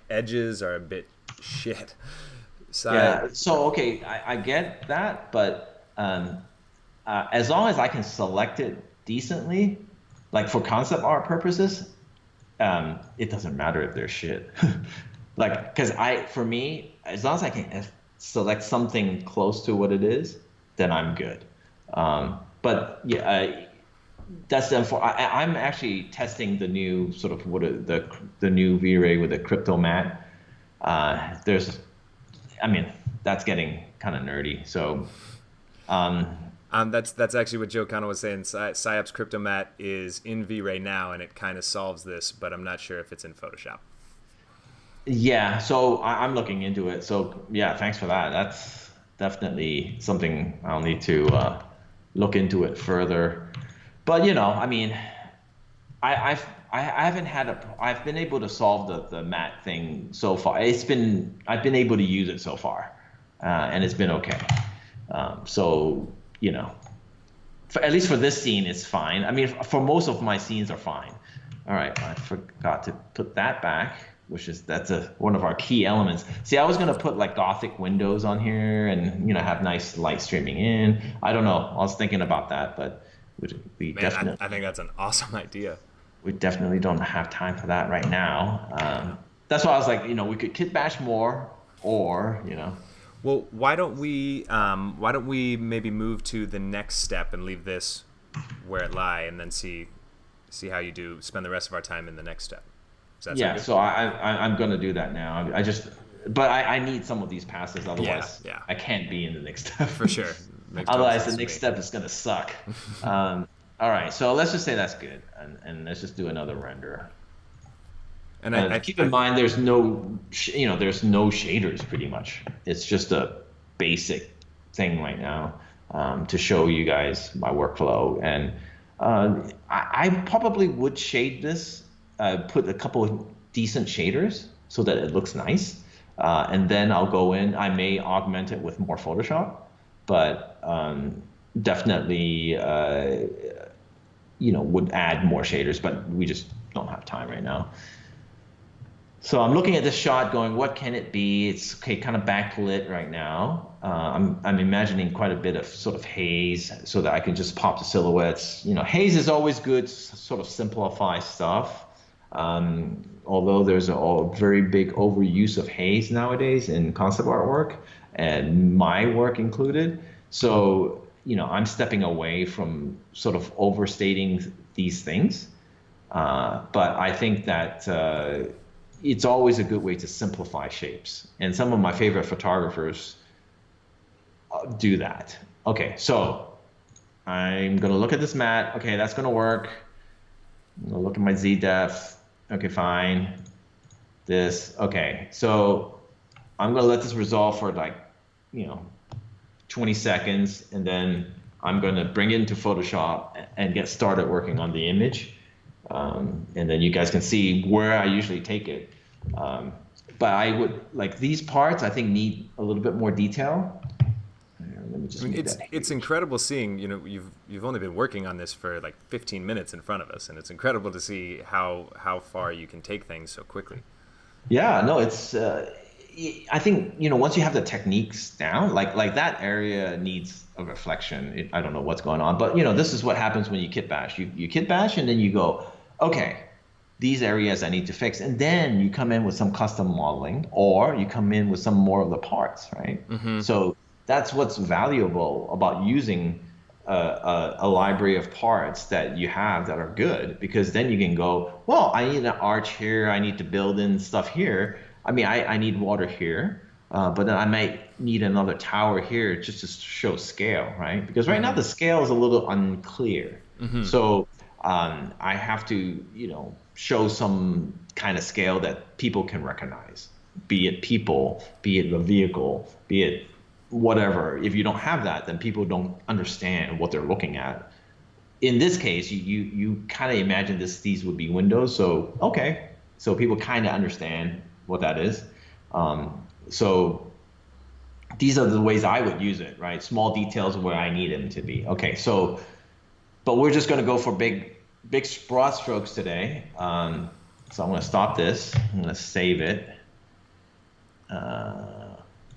edges are a bit shit. Yeah. So okay, I get that, but as long as I can select it decently, like for concept art purposes, it doesn't matter if they're shit. Like, because for me, as long as I can select something close to what it is, then I'm good. But yeah, that's then for I'm actually testing the new sort of the new V-Ray with the crypto matte. That's getting kind of nerdy. So, that's actually what Joe Connell was saying. Psyop's CryptoMat is in V-Ray now, and it kind of solves this, but I'm not sure if it's in Photoshop. Yeah, so I'm looking into it. So yeah, thanks for that. That's definitely something I'll need to look into it further. But I've been able to solve the matte thing so far. I've been able to use it so far, and it's been okay. At least for this scene, it's fine. I mean, for most of my scenes are fine. All right, I forgot to put that back, that's one of our key elements. See, I was gonna put like Gothic windows on here and have nice light streaming in. I don't know. I was thinking about that, but I think that's an awesome idea. We definitely don't have time for that right now. That's why I was like, we could kitbash more, or Well, why don't we maybe move to the next step and leave this where it lie, and then see how you do. Spend the rest of our time in the next step. Yeah. So I'm gonna do that now. But I need some of these passes, otherwise I can't be in the next step. For sure. Otherwise, the next step is gonna suck. All right, so let's just say that's good, and let's just do another render. And I keep in mind, there's no shaders pretty much. It's just a basic thing right now to show you guys my workflow. And I probably would shade this, put a couple of decent shaders so that it looks nice, and then I'll go in. I may augment it with more Photoshop, but definitely. Would add more shaders, but we just don't have time right now. So I'm looking at this shot going, what can it be? It's okay, kind of backlit right now. I'm imagining quite a bit of sort of haze so that I can just pop the silhouettes. Haze is always good, sort of simplify stuff. Although there's a very big overuse of haze nowadays in concept artwork, and my work included. So I'm stepping away from sort of overstating these things. But I think that it's always a good way to simplify shapes. And some of my favorite photographers do that. Okay, so I'm going to look at this mat. Okay, that's going to work. I'm going to look at my Z depth. Okay, fine. this. Okay, so I'm gonna let this resolve for like, you know, 20 seconds, and then I'm gonna bring it into Photoshop and get started working on the image. And then you guys can see where I usually take it. But I would, like these parts, I think need a little bit more detail. Let me just I mean, move that it's here. incredible seeing, you know, you've only been working on this for like 15 minutes in front of us, and it's incredible to see how far you can take things so quickly. Yeah, no, it's. I think once you have the techniques down, like that area needs a reflection. I don't know what's going on, but this is what happens when you kit bash. You kit bash and then you go, okay, these areas I need to fix, and then you come in with some custom modeling, or you come in with some more of the parts, right? So that's what's valuable about using a library of parts that you have that are good, because then you can go, well, I need an arch here, I need to build in stuff here. I mean, I need water here, but then I might need another tower here just to show scale, right? Because right now the scale is a little unclear. So I have to, show some kind of scale that people can recognize, be it people, be it the vehicle, be it whatever. If you don't have that, then people don't understand what they're looking at. In this case, you kind of imagine these would be windows. So, okay, so people kind of understand what that is. So these are the ways I would use it, right? Small details where I need them to be. Okay, so, but we're just going to go for big broad strokes today. So I'm going to stop this. I'm going to save it.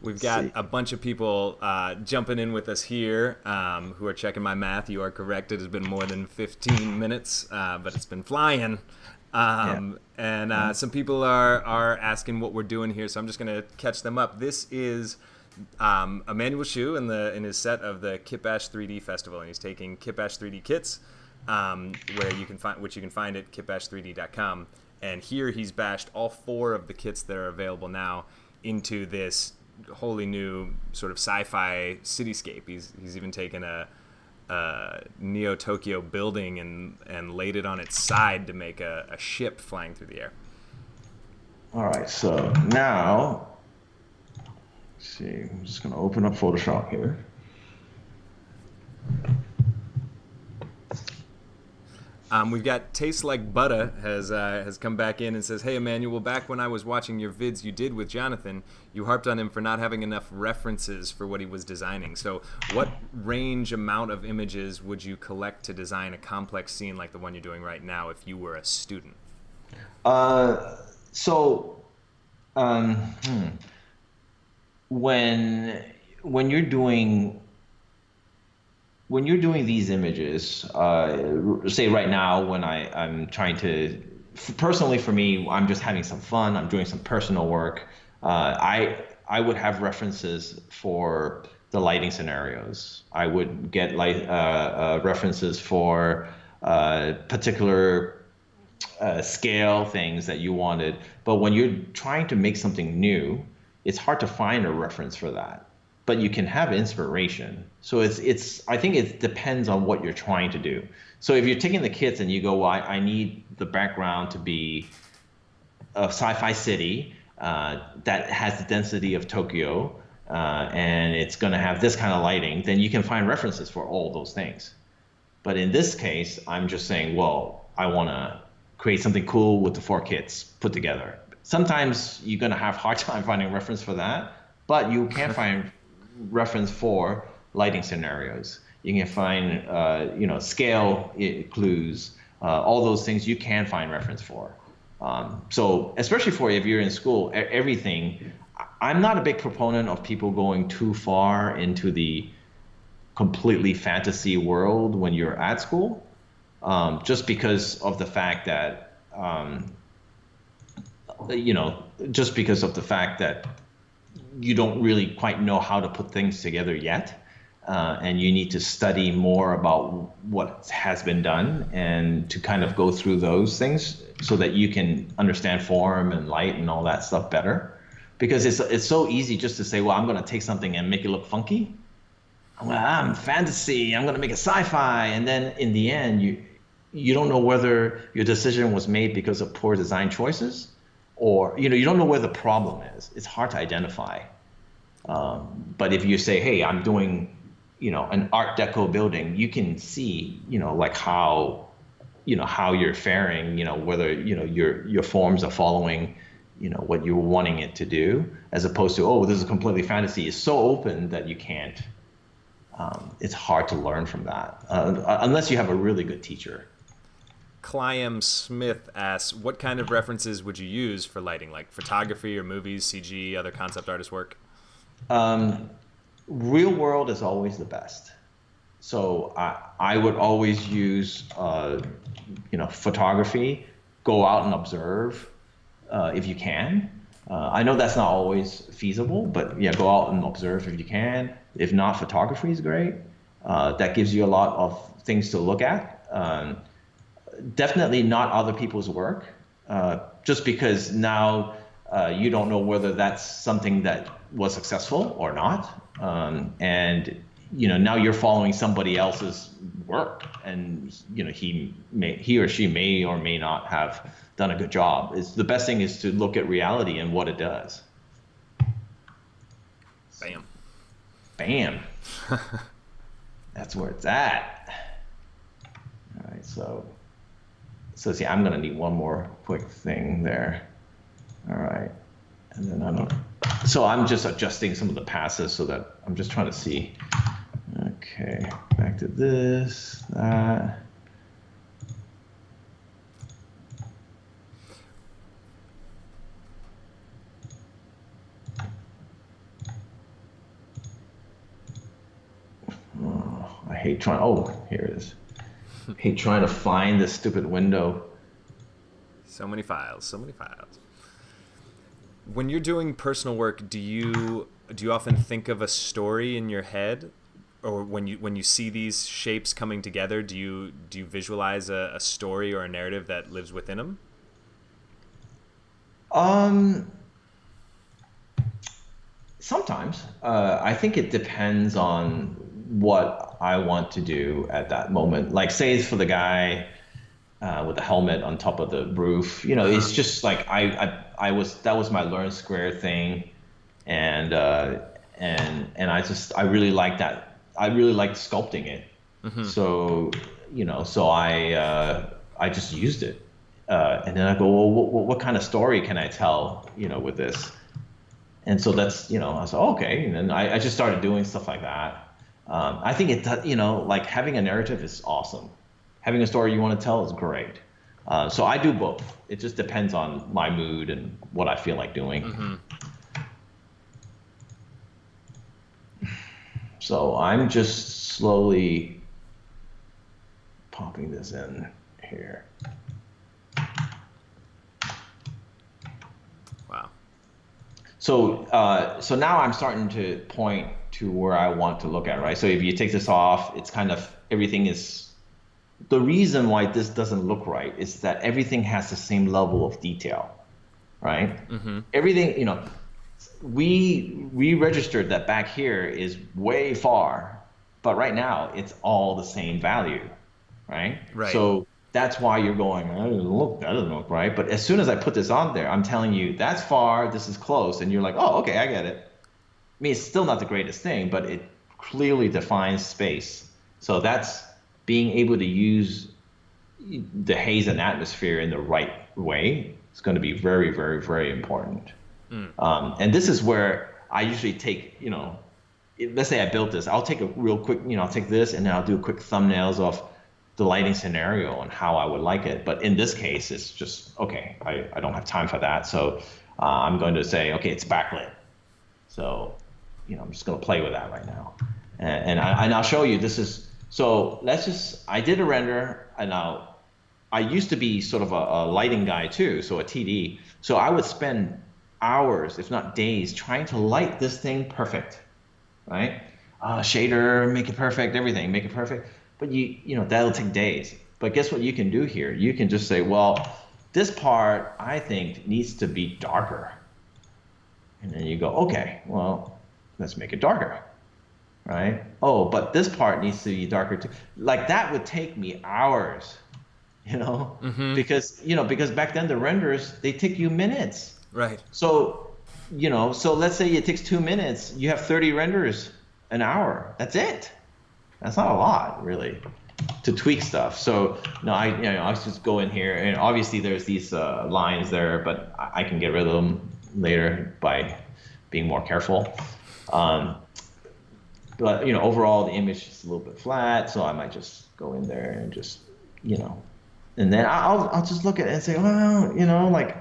We've got a bunch of people jumping in with us here who are checking my math. You are correct. It has been more than 15 minutes, but it's been flying. And some people are asking what we're doing here, so I'm just going to catch them up. This is Emmanuel Shiu in his set of the KitBash3d festival, and he's taking KitBash3d kits, which you can find at kitbash3d.com. And here he's bashed all 4 of the kits that are available now into this wholly new sort of sci-fi cityscape. He's even taken a Neo Tokyo building and laid it on its side to make a ship flying through the air. All right, so now, let's see, I'm just going to open up Photoshop here. We've got Taste Like Butter has come back in and says, "Hey Emmanuel, back when I was watching your vids you did with Jonathan, you harped on him for not having enough references for what he was designing. So what range amount of images would you collect to design a complex scene like the one you're doing right now if you were a student?" When you're doing these images, say right now when I'm trying to, personally for me, I'm just having some fun, I'm doing some personal work, I would have references for the lighting scenarios. I would get references for particular scale things that you wanted. But when you're trying to make something new, it's hard to find a reference for that. But you can have inspiration. So I think it depends on what you're trying to do. So if you're taking the kits and you go, well, I need the background to be a sci-fi city that has the density of Tokyo, and it's going to have this kind of lighting, then you can find references for all those things. But in this case, I'm just saying, well, I want to create something cool with the 4 kits put together. Sometimes you're going to have a hard time finding reference for that, but you can find reference for lighting scenarios. You can find scale clues, all those things you can find reference for. So especially for if you're in school, everything. I'm not a big proponent of people going too far into the completely fantasy world when you're at school, just because of the fact that you don't really quite know how to put things together yet, and you need to study more about what has been done and to kind of go through those things so that you can understand form and light and all that stuff better. Because it's so easy just to say, well, I'm going to take something and make it look funky. I'm fantasy, I'm going to make it sci-fi, and then in the end, you don't know whether your decision was made because of poor design choices or you don't know where the problem is. It's hard to identify. But if you say, hey, I'm doing, an Art Deco building, you can see, like how you're faring, whether, your forms are following, what you're wanting it to do, as opposed to, oh, this is completely fantasy. It's so open that you can't, it's hard to learn from that, unless you have a really good teacher. Clyam Smith asks, what kind of references would you use for lighting, like photography or movies, CG, other concept artist work? Real world is always the best. So I would always use, photography, go out and observe if you can. I know that's not always feasible, but yeah, go out and observe if you can. If not, photography is great. That gives you a lot of things to look at. Definitely not other people's work, just because now you don't know whether that's something that was successful or not. And now you're following somebody else's work, and he or she may or may not have done a good job. The best thing is to look at reality and what it does. Bam. That's where it's at. All right, so see, I'm gonna need one more quick thing there. All right, and then so I'm just adjusting some of the passes so that I'm just trying to see. Okay, back to this, that. Oh, I hate trying, here it is. I hate trying to find this stupid window. So many files. When you're doing personal work, do you often think of a story in your head, or when you see these shapes coming together, do you visualize a story or a narrative that lives within them? Sometimes. I think it depends on what I want to do at that moment. Like, say it's for the guy with the helmet on top of the roof. It's just like that was my learn square thing, and I really like that. I really liked sculpting it. Mm-hmm. So I just used it, and then I go, well, what kind of story can I tell with this? And so that's I said, okay, and then I just started doing stuff like that. I think it like having a narrative is awesome. Having a story you want to tell is great. So I do both. It just depends on my mood and what I feel like doing. Mm-hmm. So I'm just slowly popping this in here. Wow. So now I'm starting to point to where I want to look at, right? So if you take this off, it's kind of, everything is, the reason why this doesn't look right is that everything has the same level of detail, right? Mm-hmm. Everything, we registered that back here is way far, but right now it's all the same value, right? Right. So that's why you're going, that doesn't look right. But as soon as I put this on there, I'm telling you that's far, this is close, and you're like, oh, okay, I get it. I mean, it's still not the greatest thing, but it clearly defines space. So that's being able to use the haze and atmosphere in the right way. It's going to be very, very, very important. And this is where I usually take, let's say I built this, I'll take a real quick, I'll take this and then I'll do quick thumbnails of the lighting scenario and how I would like it. But in this case, it's just, okay, I don't have time for that. So I'm going to say, okay, it's backlit. So, I'm just going to play with that right now. And I'll show you, this is, so I did a render, and I used to be sort of a lighting guy too, so a TD. So I would spend hours, if not days, trying to light this thing perfect, right? Shader, make it perfect, everything, make it perfect. But that'll take days. But guess what you can do here? You can just say, well, this part I think needs to be darker. And then you go, okay, well, let's make it darker, right? Oh, but this part needs to be darker too. Like, that would take me hours because back then the renders, they take you minutes. Right. So, so let's say it takes 2 minutes, you have 30 renders an hour. That's it. That's not a lot, really, to tweak stuff. So no, I just go in here, and obviously there's these lines there, but I can get rid of them later by being more careful. But overall the image is a little bit flat, so I might just go in there and just and then I'll just look at it and say, well, like,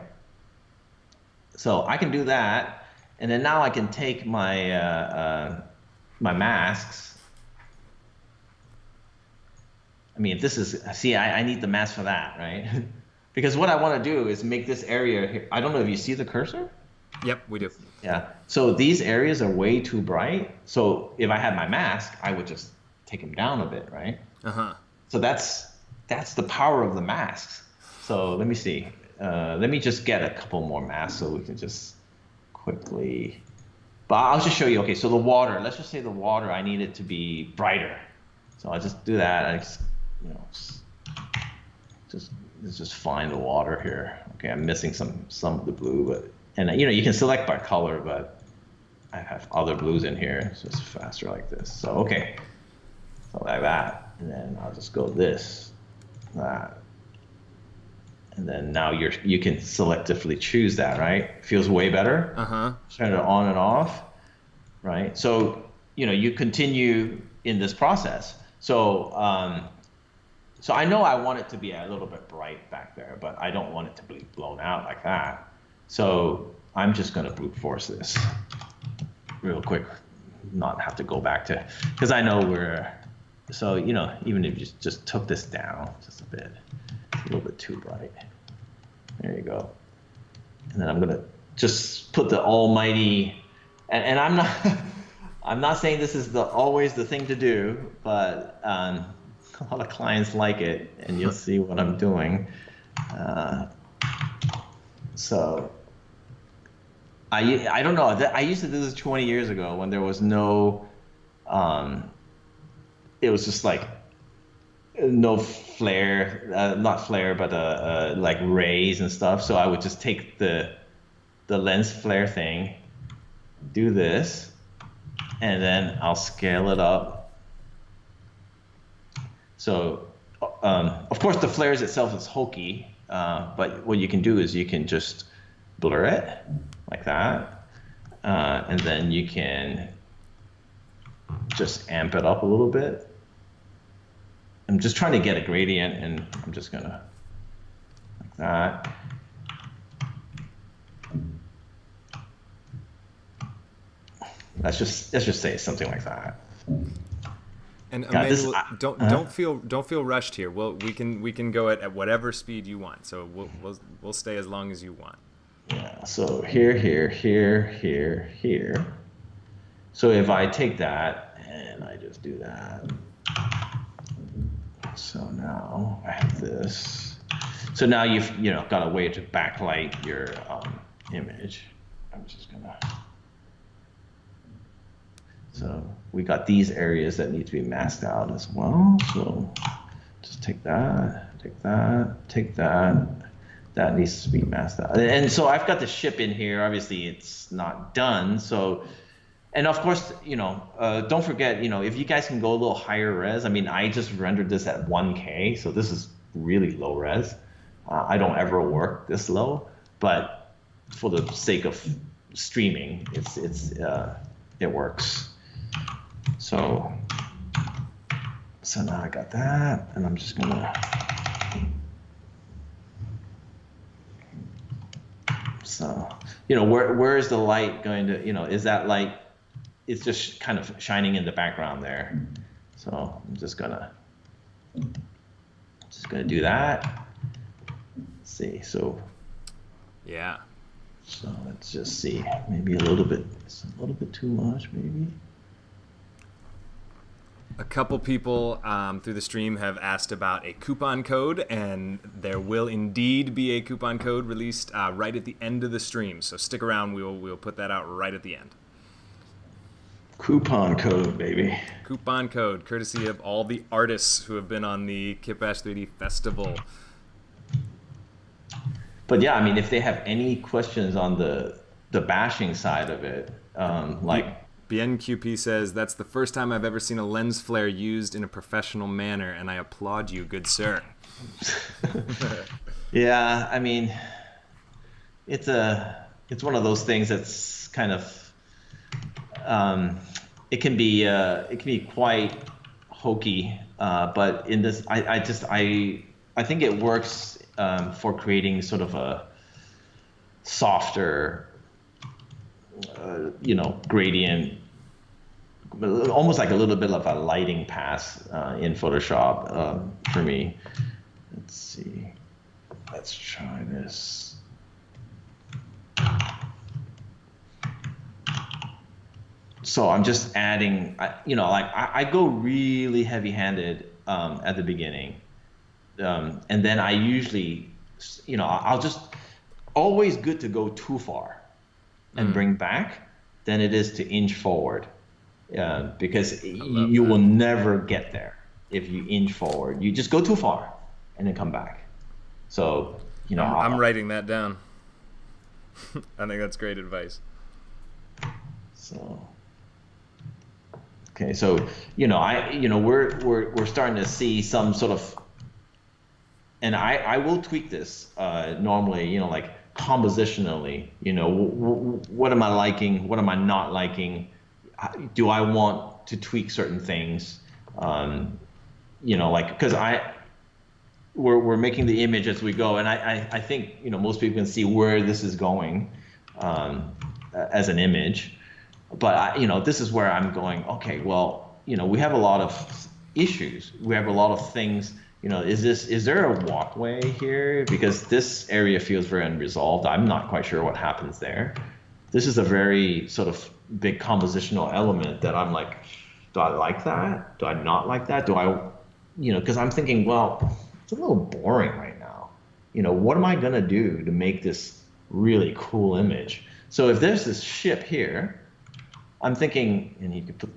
so I can do that, and then now I can take my my masks. I mean, if this is, see, I need the mask for that, right? Because what I want to do is make this area here. I don't know if you see the cursor. Yep, we do. Yeah. So these areas are way too bright. So if I had my mask, I would just take them down a bit, right? So that's the power of the masks. So let me see. Let me just get a couple more masks so we can just quickly. But I'll just show you. Okay, so the water. Let's just say the water, I need it to be brighter. So I'll just do that. Let's just find the water here. Okay, I'm missing some of the blue, but you can select by color, but I have other blues in here. It's just faster like this. So okay, so like that, and then I'll just go this, that, and then now you can selectively choose that, right? Feels way better. Turn it on and off, right? So you continue in this process. So so I know I want it to be a little bit bright back there, but I don't want it to be blown out like that. So I'm just going to brute force this real quick, not have to go back to, because I know so even if you just took this down just a bit, it's a little bit too bright. There you go. And then I'm going to just put the almighty, and I'm not I'm not saying this is always the thing to do, but a lot of clients like it, and you'll see what I'm doing. So I don't know. I used to do this 20 years ago when there was no, it was just like no flare, not flare, but like rays and stuff. So I would just take the lens flare thing, do this, and then I'll scale it up. So of course the flares itself is hokey, but what you can do is you can just blur it like that, and then you can just amp it up a little bit. I'm just trying to get a gradient, and I'm just gonna like that. Let's just say something like that. And Emmanuel, don't feel rushed here. We can go at whatever speed you want. So we'll stay as long as you want. Yeah. So here. So if I take that and I just do that. So now I have this. So now you've got a way to backlight your image. I'm just gonna. So we got these areas that need to be masked out as well. So just take that. That needs to be masked out. And so I've got the ship in here. Obviously, it's not done. So, and of course, don't forget, if you guys can go a little higher res. I mean, I just rendered this at 1K, so this is really low res. I don't ever work this low, but for the sake of streaming, it works. So now I got that, and I'm just gonna. So, where is the light going to? Is that light? It's just kind of shining in the background there. So I'm just gonna do that. Let's see. So. Yeah. So let's just see. Maybe a little bit. It's a little bit too much, maybe. A couple people through the stream have asked about a coupon code, and there will indeed be a coupon code released right at the end of the stream. So stick around. We'll put that out right at the end. Coupon code, baby. Coupon code, courtesy of all the artists who have been on the KitBash3d Festival But yeah, I mean, if they have any questions on the bashing side of it, like BNQP says, that's the first time I've ever seen a lens flare used in a professional manner, and I applaud you, good sir. yeah, I mean, it's one of those things that's kind of it can be quite hokey, but in this, I think it works for creating sort of a softer, gradient, almost like a little bit of a lighting pass in Photoshop for me. Let's see. Let's try this. So I'm just adding, I go really heavy-handed at the beginning. And then I usually, I'll just, always good to go too far and bring back than it is to inch forward. Because you will never get there if you inch forward. You just go too far and then come back. So, I'm writing that down. I think that's great advice. So, okay, so we're starting to see some sort of, and I will tweak this normally, like compositionally. What am I liking? What am I not liking? Do I want to tweak certain things? Because we're making the image as we go, and I think most people can see where this is going as an image. But this is where I'm going. Okay, well, we have a lot of issues. We have a lot of things. Is there a walkway here? Because this area feels very unresolved. I'm not quite sure what happens there. This is a very sort of big compositional element that I'm like, do I like that? Do I not like that? Do I, because I'm thinking, well, it's a little boring right now. What am I gonna do to make this really cool image? So if there's this ship here, I'm thinking, and you could put,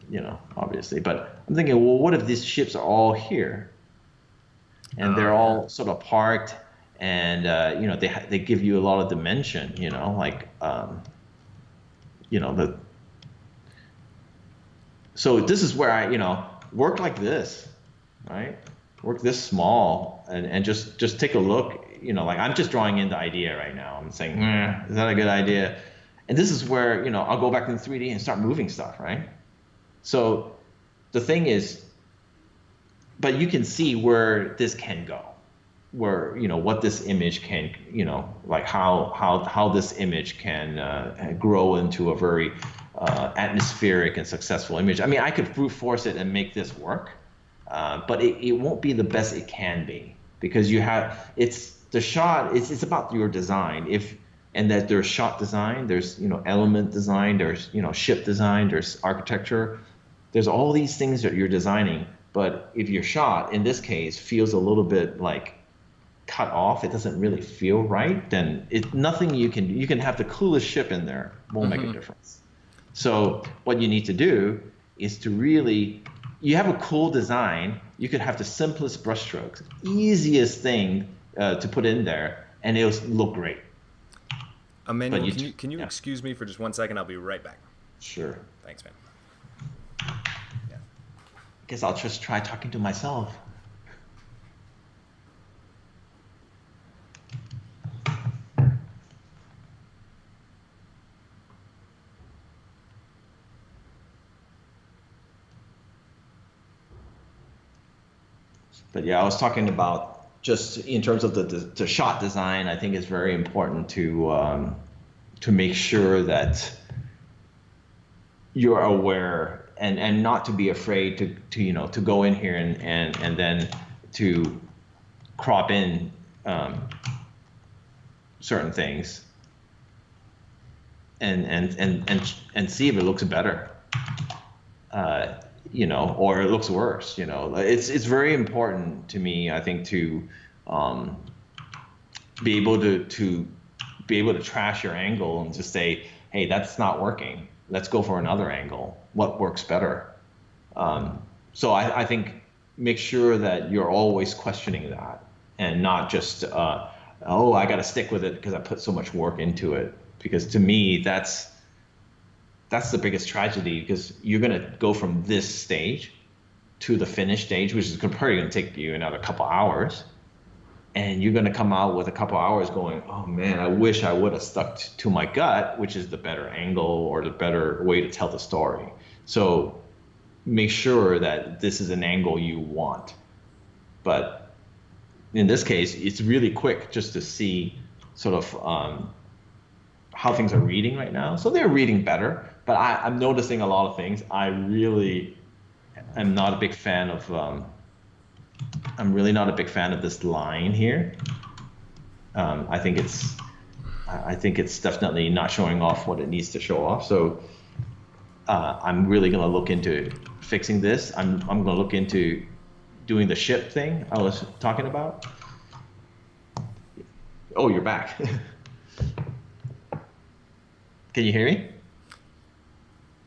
obviously, but I'm thinking, well, what if these ships are all here? And they're all sort of parked, and they give you a lot of dimension, So this is where I work like this, right? Work this small, and just take a look, I'm just drawing in the idea right now. I'm saying, is that a good idea? And this is where I'll go back in 3D and start moving stuff, right? So the thing is, but you can see where this can go, where what this image can, like how this image can grow into a very atmospheric and successful image. I mean, I could brute force it and make this work, but it won't be the best it can be, because it's the shot. It's about your design. And that there's shot design, there's element design, there's ship design, there's architecture, there's all these things that you're designing. But if your shot, in this case, feels a little bit like cut off, it doesn't really feel right, then nothing you can have the coolest ship in there, won't make a difference. So what you need to do is to really, you have a cool design, you could have the simplest brushstrokes, easiest thing to put in there, and it'll look great. Emmanuel, can you excuse me for just 1 second? I'll be right back. Sure. Thanks, man. Yeah. I guess I'll just try talking to myself. But yeah, I was talking about just in terms of the shot design. I think it's very important to make sure that you're aware and not to be afraid to go in here and then to crop in certain things and see if it looks better. Or it looks worse. It's very important to me, I think, to be able to trash your angle and just say, hey, that's not working. Let's go for another angle. What works better? So I think make sure that you're always questioning that and not just oh, I got to stick with it because I put so much work into it. Because to me, that's the biggest tragedy, because you're going to go from this stage to the finished stage, which is probably going to take you another couple hours. And you're going to come out with a couple hours going, oh man, I wish I would have stuck to my gut, which is the better angle or the better way to tell the story. So make sure that this is an angle you want. But in this case, it's really quick just to see sort of how things are reading right now. So they're reading better, but I'm noticing a lot of things. I really am not a big fan of, I'm really not a big fan of this line here. I think it's definitely not showing off what it needs to show off. So I'm really going to look into fixing this. I'm going to look into doing the ship thing I was talking about. Oh, you're back. Can you hear me?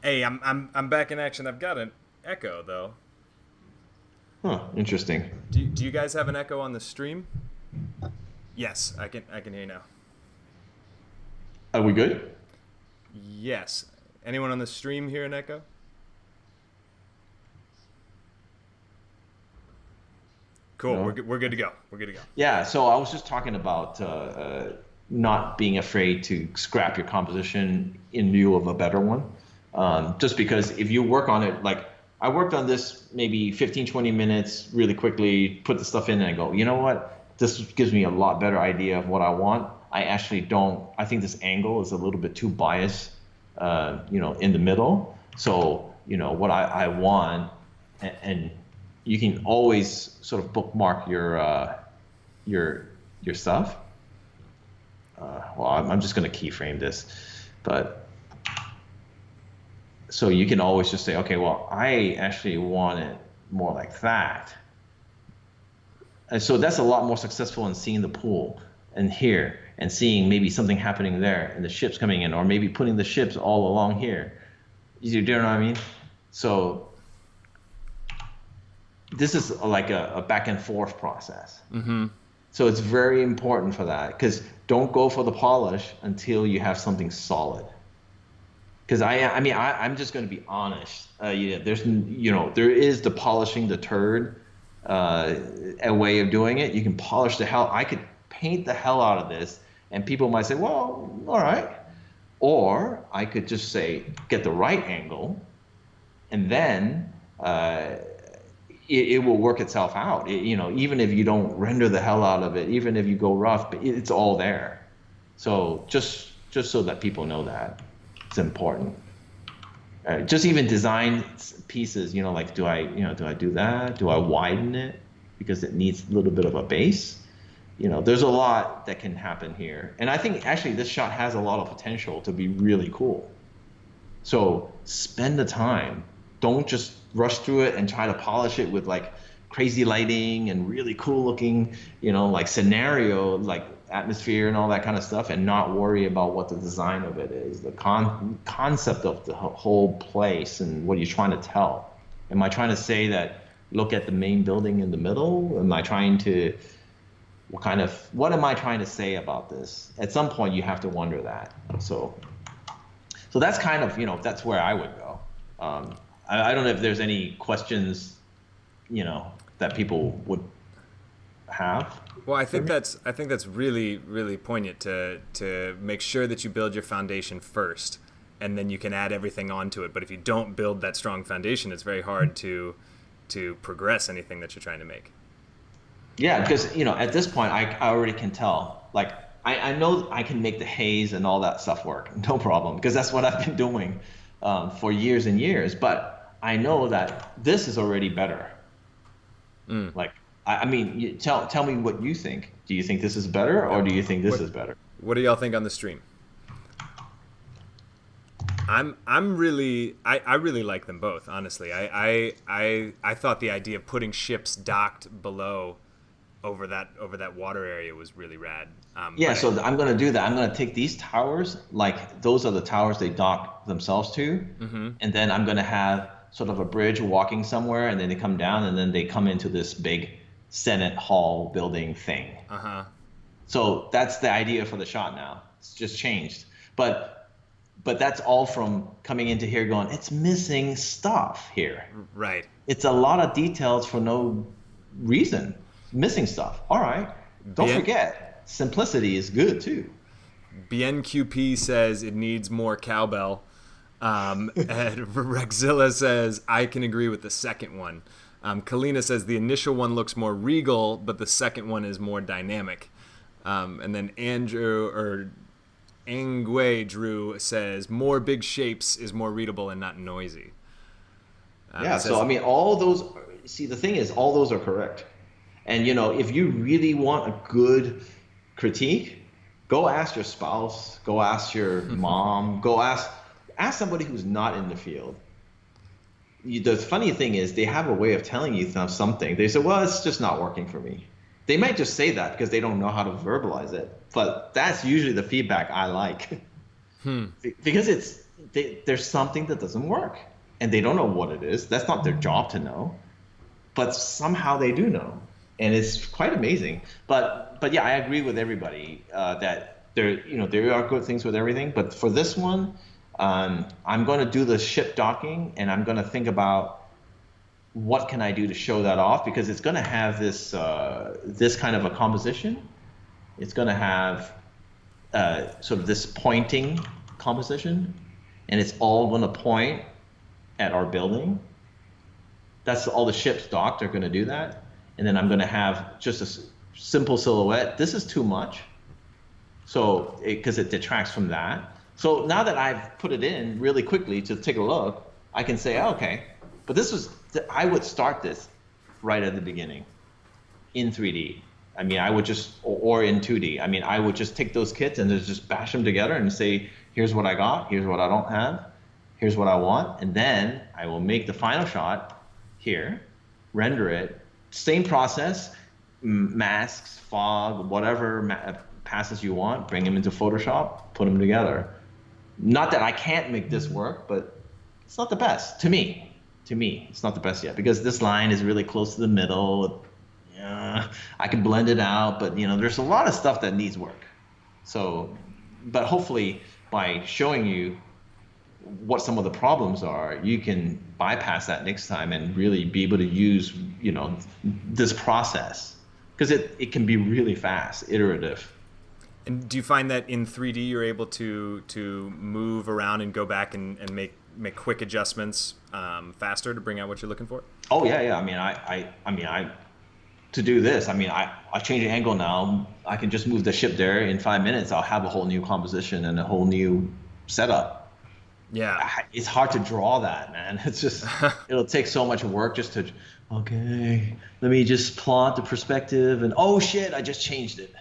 Hey, I'm back in action. I've got an echo though. Huh, interesting. Do you guys have an echo on the stream? Yes, I can hear you now. Are we good? Yes. Anyone on the stream hear an echo? Cool. No. We're good to go. We're good to go. Yeah. So I was just talking about not being afraid to scrap your composition in lieu of a better one. Just because if you work on it, like I worked on this maybe 15, 20 minutes really quickly, put the stuff in and I go, you know what? This gives me a lot better idea of what I want. I think this angle is a little bit too biased, in the middle. So, what I want, and you can always sort of bookmark your stuff. Well, I'm just going to keyframe this, but so you can always just say, okay, well, I actually want it more like that. And so that's a lot more successful in seeing the pool and here and seeing maybe something happening there and the ships coming in, or maybe putting the ships all along here. You know what I mean? So this is like a back and forth process. Mm-hmm. So it's very important for that, because don't go for the polish until you have something solid. Because I'm just going to be honest. There is the polishing the turd a way of doing it. You can polish the hell. I could paint the hell out of this, and people might say, well, all right. Or I could just say, get the right angle, and then it will work itself out. Even if you don't render the hell out of it, even if you go rough, but it's all there. So just so that people know that. It's important. Just even design pieces, like do I do that? Do I widen it because it needs a little bit of a base? There's a lot that can happen here. And I think actually this shot has a lot of potential to be really cool. So spend the time. Don't just rush through it and try to polish it with like crazy lighting and really cool looking, like scenario, like atmosphere and all that kind of stuff, and not worry about what the design of it is, the concept of the whole place and what you're trying to tell. Am I trying to say that look at the main building in the middle? Am I trying to what am I trying to say about this? At some point you have to wonder that. So that's kind of, that's where I would go. I don't know if there's any questions, that people would have. Well, I think that's really, really poignant to make sure that you build your foundation first, and then you can add everything onto it. But if you don't build that strong foundation, it's very hard to progress anything that you're trying to make. Yeah, because at this point, I already can tell. Like I know I can make the haze and all that stuff work, no problem, because that's what I've been doing for years and years. But I know that this is already better. Like. Tell me what you think. Do you think this is better, or do you think this is better? What do y'all think on the stream? I really like them both, honestly. I thought the idea of putting ships docked below over that water area was really rad. So I'm going to do that. I'm going to take these towers, like those are the towers they dock themselves to, and then I'm going to have sort of a bridge walking somewhere, and then they come down, and then they come into this big Senate Hall building thing. So that's the idea for the shot now. It's just changed. But that's all from coming into here going, it's missing stuff here. Right. It's a lot of details for no reason. Missing stuff. All right. Don't forget, simplicity is good too. BNQP says it needs more cowbell. And Rexzilla says, I can agree with the second one. Kalina says the initial one looks more regal, but the second one is more dynamic. And then Angwe Drew says more big shapes is more readable and not noisy. So I mean, all those. See, the thing is, all those are correct. And if you really want a good critique, go ask your spouse, go ask your mom, go ask somebody who's not in the field. The funny thing is, they have a way of telling you something. They say, well, it's just not working for me. They might just say that because they don't know how to verbalize it. But that's usually the feedback I like. Because there's something that doesn't work. And they don't know what it is. That's not their job to know. But somehow they do know. And it's quite amazing. But yeah, I agree with everybody that there are good things with everything. But for this one, I'm going to do the ship docking, and I'm going to think about what can I do to show that off, because it's going to have this kind of a composition. It's going to have sort of this pointing composition, and it's all going to point at our building. That's all the ships docked are going to do that. And then I'm going to have just a simple silhouette. This is too much, so because it detracts from that. So now that I've put it in really quickly to take a look, I can say, oh, okay, but I would start this right at the beginning in 3D. I mean, I would just, or in 2D. I mean, I would just take those kits and just bash them together and say, here's what I got, here's what I don't have, here's what I want, and then I will make the final shot here, render it, same process, masks, fog, whatever passes you want, bring them into Photoshop, put them together. Not that I can't make this work, but it's not the best to me. To me, it's not the best yet, because this line is really close to the middle. I can blend it out, but there's a lot of stuff that needs work. So, but hopefully by showing you what some of the problems are, you can bypass that next time and really be able to use this process, because it can be really fast, iterative. And do you find that in 3D you're able to move around and go back and make quick adjustments faster to bring out what you're looking for? Oh yeah. I mean, to do this, I change the angle now. I can just move the ship there in 5 minutes. I'll have a whole new composition and a whole new setup. Yeah, it's hard to draw that, man. It's just it'll take so much work just to let me just plot the perspective, and oh shit, I just changed it.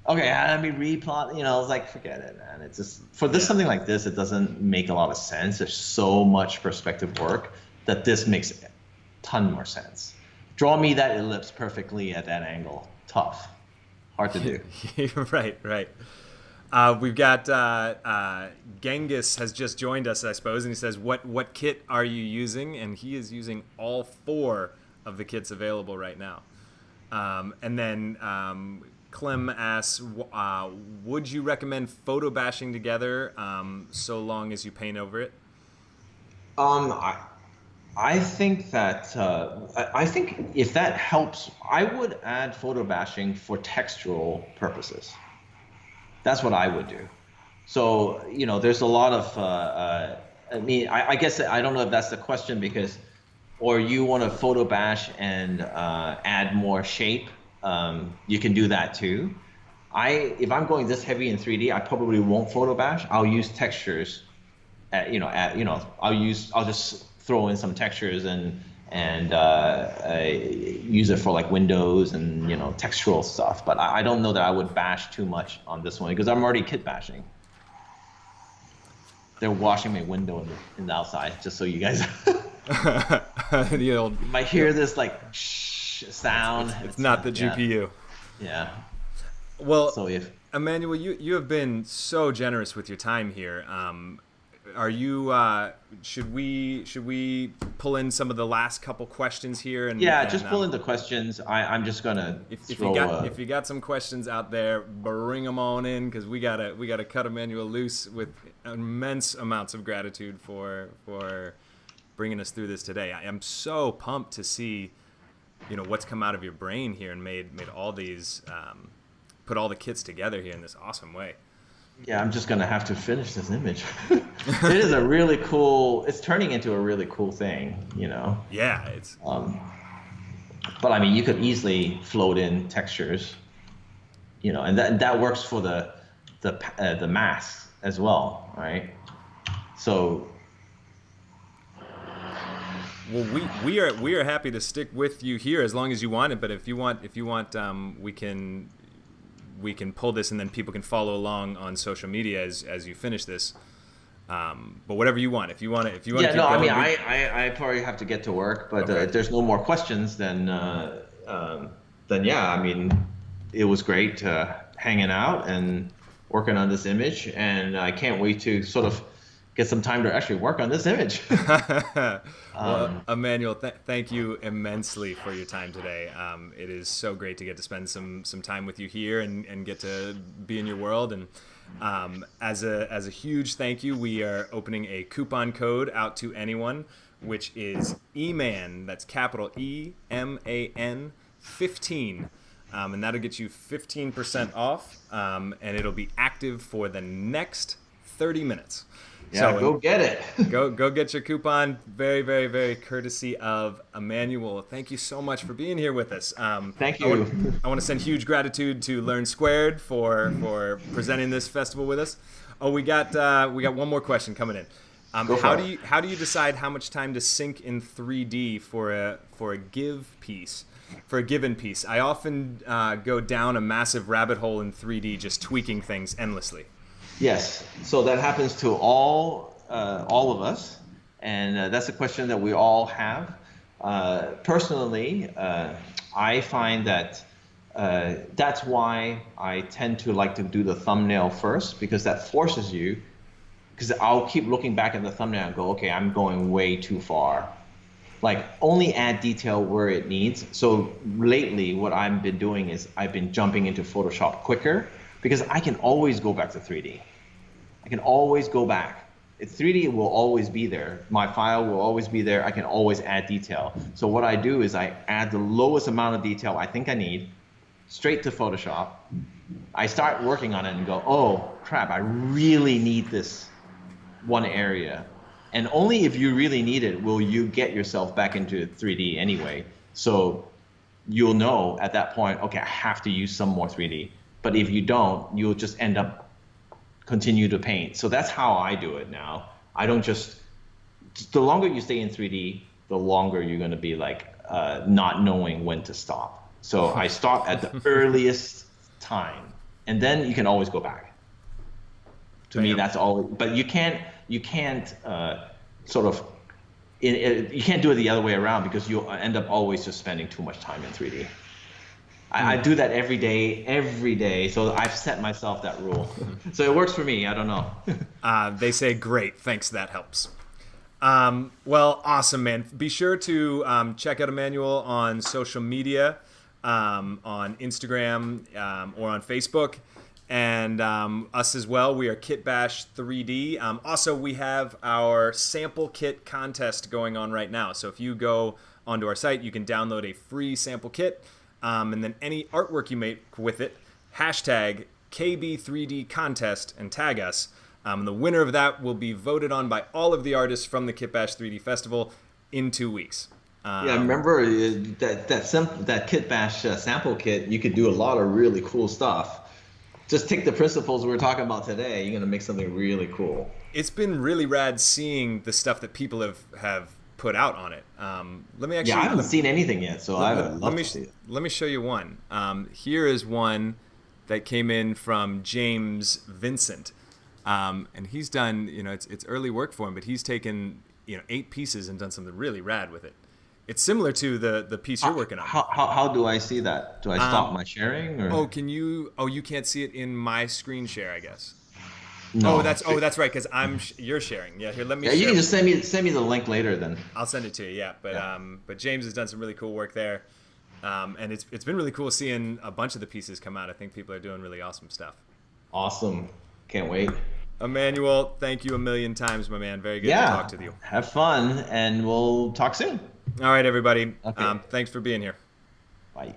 Okay, let me replot. It's like, forget it, man. It's just something like this, it doesn't make a lot of sense. There's so much perspective work that this makes a ton more sense. Draw me that ellipse perfectly at that angle. Tough, hard to do. Right. We've got Genghis has just joined us, I suppose, and he says, "What kit are you using?" And he is using all 4 of the kits available right now. And then Clem asks, would you recommend photo bashing together so long as you paint over it? I think that I think if that helps, I would add photo bashing for textural purposes. That's what I would do. So there's a lot of I guess I don't know if that's the question, because or you want to photo bash and add more shape. You can do that too. If I'm going this heavy in 3D, I probably won't photo bash. I'll use textures. I'll just throw in some textures and use it for like windows and textural stuff. But I don't know that I would bash too much on this one, because I'm already kit bashing. They're washing my window in the outside, just so you guys you might hear this like sound. It's not the GPU. Yeah. Well, so Emmanuel, you have been so generous with your time here. are you? Should we pull in some of the last couple questions here? Yeah, just pull in the questions. I'm just gonna if you got some questions out there, bring them on in, because we gotta cut Emmanuel loose with immense amounts of gratitude for bringing us through this today. I am so pumped to see, what's come out of your brain here and made all these, put all the kits together here in this awesome way. Yeah, I'm just gonna have to finish this image. It is a really cool. It's turning into a really cool thing, Yeah, it's. But I mean, you could easily float in textures, and that works for the masks as well, right? So. Well, we are happy to stick with you here as long as you want it. But if you want, we can pull this and then people can follow along on social media as you finish this. But whatever you want, if you want to. Yeah, no, I mean, I probably have to get to work, but okay. If there's no more questions, then yeah, I mean, it was great hanging out and working on this image, and I can't wait to sort of get some time to actually work on this image. Well, Emmanuel, thank you immensely for your time today. It is so great to get to spend some time with you here and get to be in your world. And as a huge thank you, we are opening a coupon code out to anyone, which is EMAN. That's capital EMAN 15. And that'll get you 15% off. And it'll be active for the next 30 minutes. Yeah, so go get it. go get your coupon. Very, very, very courtesy of Emmanuel. Thank you so much for being here with us. Thank you. I want to send huge gratitude to Learn Squared for presenting this festival with us. Oh, we got one more question coming in. How do you decide how much time to sync in 3D for a given piece? I often go down a massive rabbit hole in 3D, just tweaking things endlessly. Yes, so that happens to all of us, and that's a question that we all have. Personally, I find that that's why I tend to like to do the thumbnail first, because that forces you, because I'll keep looking back at the thumbnail and go, okay, I'm going way too far. Like, only add detail where it needs. So lately, what I've been doing is I've been jumping into Photoshop quicker, because I can always go back to 3D. I can always go back. 3D will always be there. My file will always be there. I can always add detail. So what I do is I add the lowest amount of detail I think I need straight to Photoshop. I start working on it and go, oh crap, I really need this one area. And only if you really need it will you get yourself back into 3D anyway. So you'll know at that point, okay, I have to use some more 3D. But if you don't, you'll just end up continue to paint. So that's how I do it now. I don't the longer you stay in 3D, the longer you're going to be like not knowing when to stop. So I stop at the earliest time, and then you can always go back. To me, that's all. But you can't sort of, you can't do it the other way around, because you'll end up always just spending too much time in 3D. I do that every day. So I've set myself that rule. So it works for me. I don't know. They say, great. Thanks. That helps. Well, awesome, man. Be sure to check out Emmanuel on social media, on Instagram or on Facebook. And us as well. We are KitBash3d. Also, we have our sample kit contest going on right now. So if you go onto our site, you can download a free sample kit. And then any artwork you make with it, hashtag KB3D contest and tag us. The winner of that will be voted on by all of the artists from the KitBash3d Festival in 2 weeks. Yeah, remember that KitBash sample kit, you could do a lot of really cool stuff. Just take the principles we were talking about today, you're going to make something really cool. It's been really rad seeing the stuff that people have put out on it. Let me actually. Yeah, I haven't seen anything yet, so I would love to see it. Let me show you one. Here is one that came in from James Vincent, and he's done. It's early work for him, but he's taken 8 pieces and done something really rad with it. It's similar to the piece you're working on. How do I see that? Do I stop my sharing? Or? Oh, can you? Oh, you can't see it in my screen share, I guess. No. That's right. Because you're sharing. Yeah, here, let me. Yeah, share. you can just send me the link later then. I'll send it to you. Yeah, but James has done some really cool work there, and it's been really cool seeing a bunch of the pieces come out. I think people are doing really awesome stuff. Awesome. Can't wait. Emmanuel, thank you a million times, my man. Very good to talk to you. Have fun, and we'll talk soon. All right, everybody. Okay. Thanks for being here. Bye.